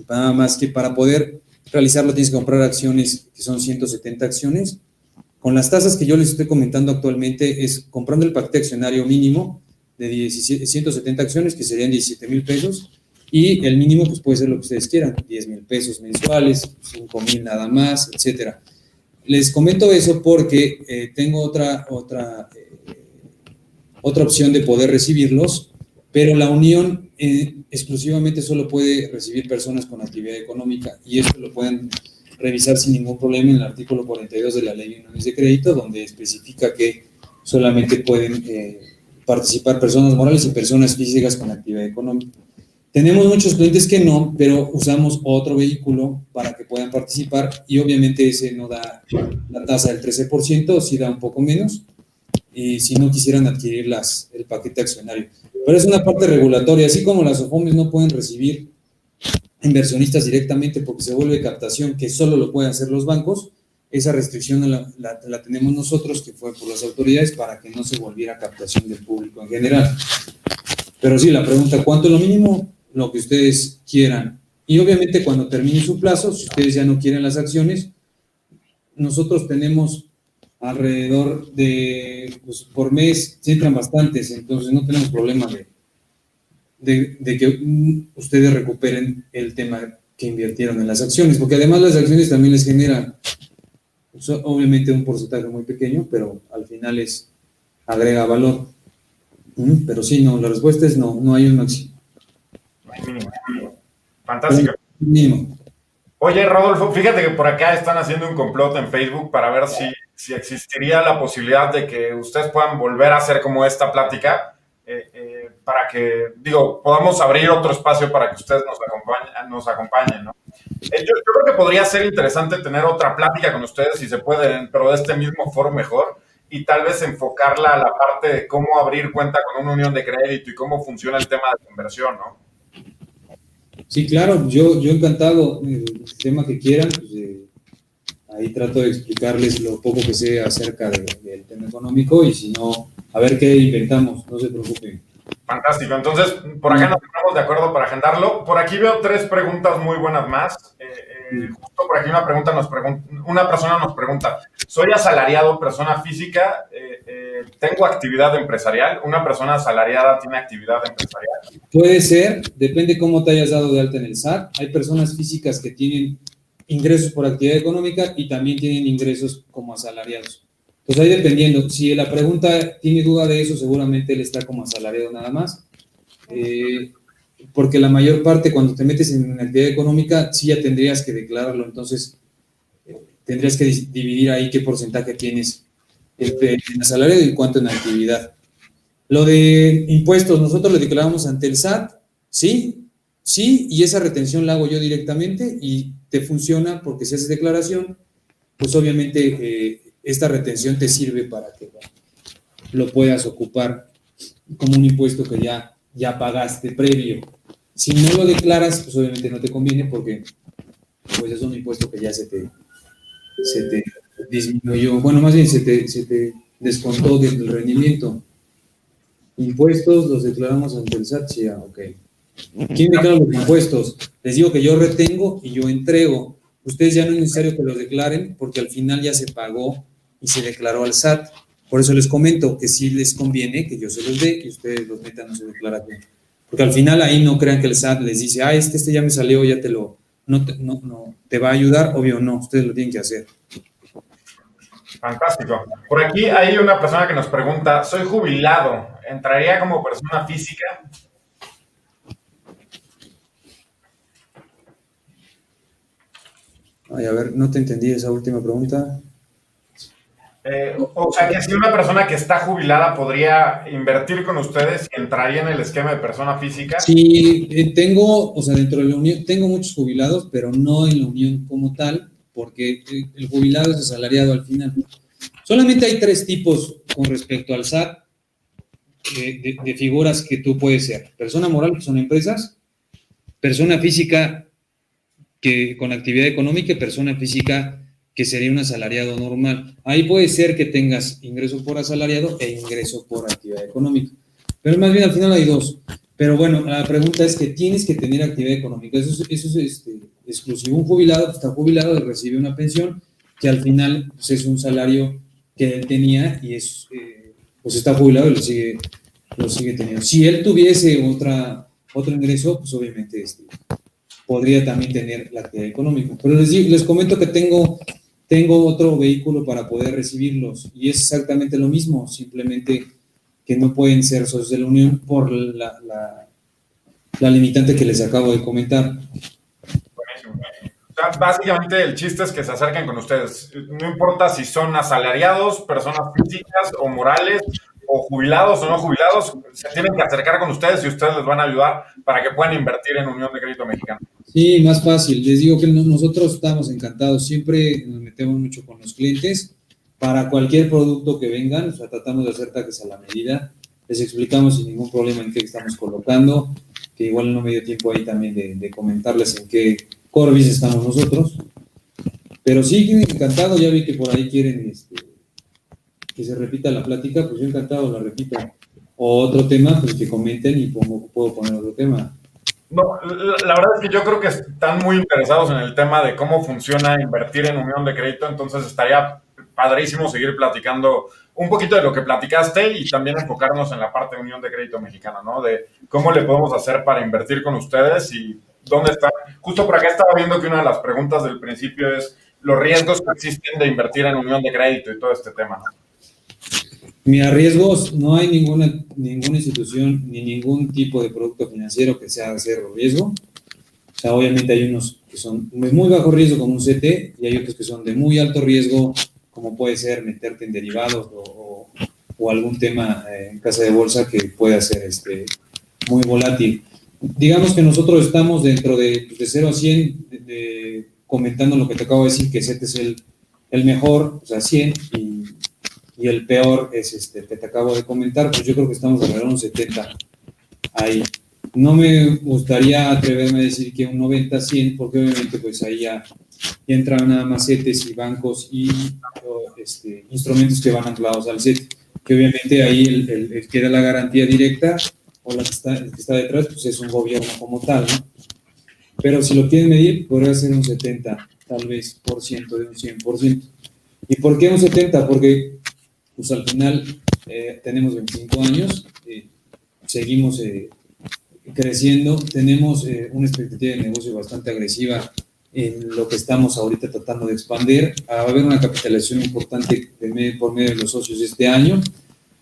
Nada más que para poder realizarlo tienes que comprar acciones, que son 170 acciones. Con las tasas que yo les estoy comentando actualmente, es comprando el paquete accionario mínimo de 170 acciones, que serían 17,000 pesos, y el mínimo pues puede ser lo que ustedes quieran, 10,000 pesos mensuales, 5,000 nada más, etcétera. Les comento eso porque tengo otra opción de poder recibirlos, pero la unión exclusivamente solo puede recibir personas con actividad económica, y esto lo pueden revisar sin ningún problema en el artículo 42 de la Ley de Uniones de Crédito, donde especifica que solamente pueden participar personas morales y personas físicas con actividad económica. Tenemos muchos clientes que no, pero usamos otro vehículo para que puedan participar, y obviamente ese no da la tasa del 13%, sí da un poco menos, y si no quisieran adquirir el paquete accionario. Pero es una parte regulatoria, así como las OFOMES no pueden recibir inversionistas directamente porque se vuelve captación que solo lo pueden hacer los bancos. Esa restricción la tenemos nosotros, que fue por las autoridades, para que no se volviera captación del público en general. Pero sí, la pregunta, ¿cuánto es lo mínimo? Lo que ustedes quieran. Y obviamente cuando termine su plazo, si ustedes ya no quieren las acciones, nosotros tenemos alrededor de, pues por mes, se entran bastantes, entonces no tenemos problema de que ustedes recuperen el tema que invirtieron en las acciones, porque además las acciones también les generan, pues, obviamente un porcentaje muy pequeño, pero al final agrega valor. Pero sí, no, la respuesta es no, no hay un máximo. Mínimo. Fantástico. Mínimo. Oye, Rodolfo, fíjate que por acá están haciendo un complot en Facebook para ver si existiría la posibilidad de que ustedes puedan volver a hacer como esta plática, para que, podamos abrir otro espacio para que ustedes nos acompañen, ¿no? Yo creo que podría ser interesante tener otra plática con ustedes, si se puede, pero de este mismo foro mejor, y tal vez enfocarla a la parte de cómo abrir cuenta con una unión de crédito y cómo funciona el tema de la inversión, ¿no? Sí, claro, yo encantado, el tema que quieran, pues, ahí trato de explicarles lo poco que sé acerca del tema económico, y si no, a ver qué inventamos, no se preocupen. Fantástico, entonces por acá nos ponemos de acuerdo para agendarlo. Por aquí veo 3 preguntas muy buenas más. Justo por aquí una persona nos pregunta, soy asalariado, persona física, tengo actividad empresarial. ¿Una persona asalariada tiene actividad empresarial? Puede ser, depende cómo te hayas dado de alta en el SAT. Hay personas físicas que tienen ingresos por actividad económica y también tienen ingresos como asalariados. Pues ahí dependiendo, si la pregunta tiene duda de eso, seguramente él está como asalariado nada más, porque la mayor parte, cuando te metes en actividad económica, sí ya tendrías que declararlo, entonces tendrías que dividir ahí qué porcentaje tienes en asalariado y cuánto en actividad. Lo de impuestos, nosotros lo declaramos ante el SAT, sí, y esa retención la hago yo directamente y te funciona porque si haces declaración, pues obviamente esta retención te sirve para que lo puedas ocupar como un impuesto que ya pagaste previo. Si no lo declaras, pues obviamente no te conviene porque pues es un impuesto que ya se te disminuyó, bueno, más bien se te descontó del rendimiento. Impuestos los declaramos ante el SAT, sí, ok. ¿Quién declara los impuestos? Les digo que yo retengo y yo entrego. Ustedes ya no es necesario que los declaren porque al final ya se pagó y se declaró al SAT. Por eso les comento que sí les conviene que yo se los dé y ustedes los metan en su declaración. Porque al final ahí no crean que el SAT les dice, este ya me salió, ya te lo... No, ¿te va a ayudar? Obvio no, ustedes lo tienen que hacer. Fantástico. Por aquí hay una persona que nos pregunta, soy jubilado, ¿entraría como persona física? Ay, a ver, no te entendí esa última pregunta. O sea, que si una persona que está jubilada podría invertir con ustedes y entraría en el esquema de persona física. Sí, tengo, o sea, dentro de la unión, tengo muchos jubilados, pero no en la unión como tal, porque el jubilado es asalariado al final. Solamente hay 3 tipos con respecto al SAT de figuras que tú puedes ser. Persona moral, que son empresas, persona física que con actividad económica y persona física que sería un asalariado normal. Ahí puede ser que tengas ingreso por asalariado e ingreso por actividad económica. Pero más bien al final hay 2. Pero bueno, la pregunta es que tienes que tener actividad económica. Eso es exclusivo. Un jubilado está jubilado, recibe una pensión que al final pues, es un salario que él tenía y es, pues está jubilado y lo sigue teniendo. Si él tuviese otro ingreso, pues obviamente podría también tener la actividad económica. Pero les comento que tengo otro vehículo para poder recibirlos y es exactamente lo mismo, simplemente que no pueden ser socios de la unión por la limitante que les acabo de comentar. Buenísimo. O sea, básicamente el chiste es que se acerquen con ustedes. No importa si son asalariados, personas físicas o morales, o jubilados o no jubilados, se tienen que acercar con ustedes y ustedes les van a ayudar para que puedan invertir en Unión de Crédito Mexicano. Sí, más fácil. Les digo que nosotros estamos encantados. Siempre nos metemos mucho con los clientes. Para cualquier producto que vengan, o sea, tratamos de hacer taques a la medida. Les explicamos sin ningún problema en qué estamos colocando, que igual no me dio tiempo ahí también de comentarles en qué Corbis estamos nosotros. Pero sí, encantado. Ya vi que por ahí quieren que se repita la plática, pues yo encantado la repito. O otro tema, pues que comenten y puedo poner otro tema. No, la verdad es que yo creo que están muy interesados en el tema de cómo funciona invertir en Unión de Crédito, entonces estaría padrísimo seguir platicando un poquito de lo que platicaste y también enfocarnos en la parte de Unión de Crédito Mexicana, ¿no? De cómo le podemos hacer para invertir con ustedes y dónde están. Justo por acá estaba viendo que una de las preguntas del principio es los riesgos que existen de invertir en Unión de Crédito y todo este tema, ¿no? Mira, riesgos, no hay ninguna institución ni ningún tipo de producto financiero que sea de cero riesgo. O sea, obviamente hay unos que son de muy bajo riesgo como un CT y hay otros que son de muy alto riesgo como puede ser meterte en derivados o algún tema en casa de bolsa que pueda ser muy volátil. Digamos que nosotros estamos dentro de 0 a 100 comentando lo que te acabo de decir, que CT es el mejor, o sea, 100 y el peor es que te acabo de comentar, pues yo creo que estamos alrededor de un 70 ahí. No me gustaría atreverme a decir que un 90-100, porque obviamente pues ahí ya entran nada más CETES y bancos y instrumentos que van anclados al CET, que obviamente ahí el que da la garantía directa o el que está detrás, pues es un gobierno como tal, ¿no? Pero si lo quieren medir, podría ser un 70, tal vez, por ciento de un 100%. ¿Y por qué un 70? Porque pues al final tenemos 25 años, seguimos creciendo, tenemos una expectativa de negocio bastante agresiva en lo que estamos ahorita tratando de expandir. Va a haber una capitalización importante por medio de los socios este año.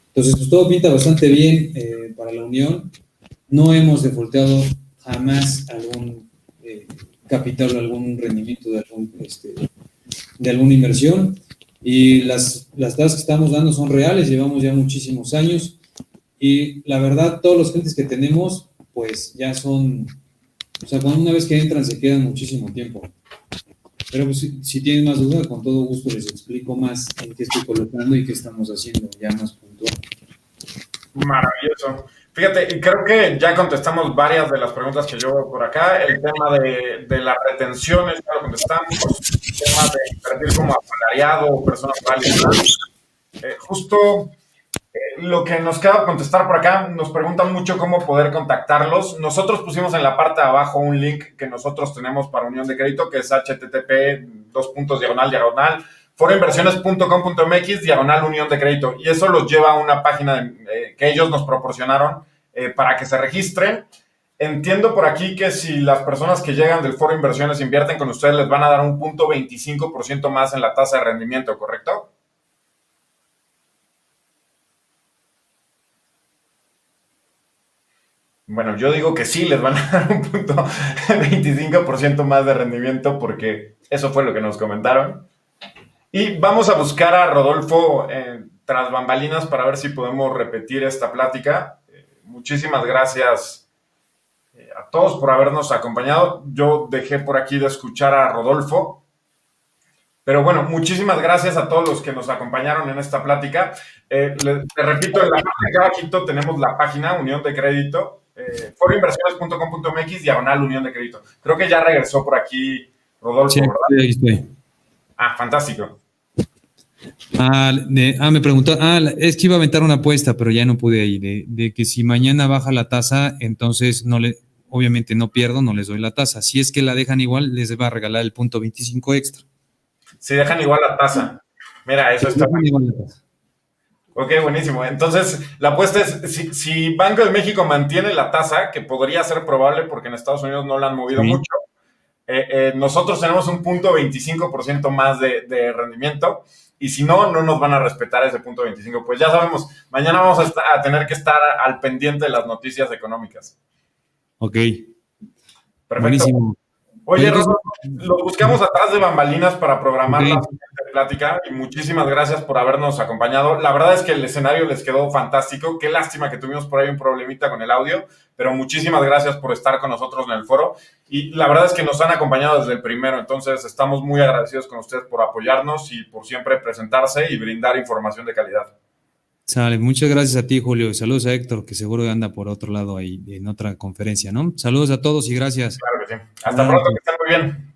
Entonces, pues todo pinta bastante bien para la unión. No hemos defaulteado jamás algún capital o algún rendimiento de alguna inversión. Y las tasas que estamos dando son reales, llevamos ya muchísimos años y la verdad todos los clientes que tenemos pues ya son, o sea, cuando una vez que entran se quedan muchísimo tiempo. Pero pues, si tienen más dudas, con todo gusto les explico más en qué estoy colocando y qué estamos haciendo ya más puntual. Maravilloso. Fíjate, y creo que ya contestamos varias de las preguntas que yo veo por acá. El tema de las retenciones, ya lo contestamos. El tema de invertir como asalariado o persona válida. Justo lo que nos queda contestar por acá, nos preguntan mucho cómo poder contactarlos. Nosotros pusimos en la parte de abajo un link que nosotros tenemos para Unión de Crédito, que es http:// foroinversiones.com.mx/ Unión de Crédito. Y eso los lleva a una página que ellos nos proporcionaron para que se registren. Entiendo por aquí que si las personas que llegan del Foro Inversiones invierten con ustedes, les van a dar un 0.25% más en la tasa de rendimiento, ¿correcto? Bueno, yo digo que sí, les van a dar un 0.25% más de rendimiento porque eso fue lo que nos comentaron. Y vamos a buscar a Rodolfo tras bambalinas para ver si podemos repetir esta plática. Muchísimas gracias a todos por habernos acompañado. Yo dejé por aquí de escuchar a Rodolfo. Pero bueno, muchísimas gracias a todos los que nos acompañaron en esta plática. Les repito, en la parte de abajito tenemos la página Unión de Crédito, foroinversiones.com.mx/ Unión de Crédito. Creo que ya regresó por aquí Rodolfo, Sí, ¿verdad? ahí estoy. Fantástico. Me preguntó, es que iba a aventar una apuesta, pero ya no pude ir, de que si mañana baja la tasa, entonces obviamente no pierdo, no les doy la tasa. Si es que la dejan igual, les va a regalar el 0.25 extra. Si dejan igual la tasa. Mira, eso está bien. Ok, buenísimo. Entonces, la apuesta es, si Banco de México mantiene la tasa, que podría ser probable porque en Estados Unidos no la han movido mucho, nosotros tenemos un 0.25% más de rendimiento, y si no, no nos van a respetar ese 0.25. Pues ya sabemos, mañana vamos a tener que estar al pendiente de las noticias económicas. Ok. Perfecto. Buenísimo. Oye, Rodolfo, lo buscamos atrás de bambalinas para programar la siguiente plática, y muchísimas gracias por habernos acompañado. La verdad es que el escenario les quedó fantástico. Qué lástima que tuvimos por ahí un problemita con el audio, pero muchísimas gracias por estar con nosotros en el foro. Y la verdad es que nos han acompañado desde el primero, entonces estamos muy agradecidos con ustedes por apoyarnos y por siempre presentarse y brindar información de calidad. Sale, muchas gracias a ti, Julio. Saludos a Héctor, que seguro anda por otro lado ahí en otra conferencia, ¿no? Saludos a todos y gracias. Claro que sí. Hasta pronto, que estén muy bien.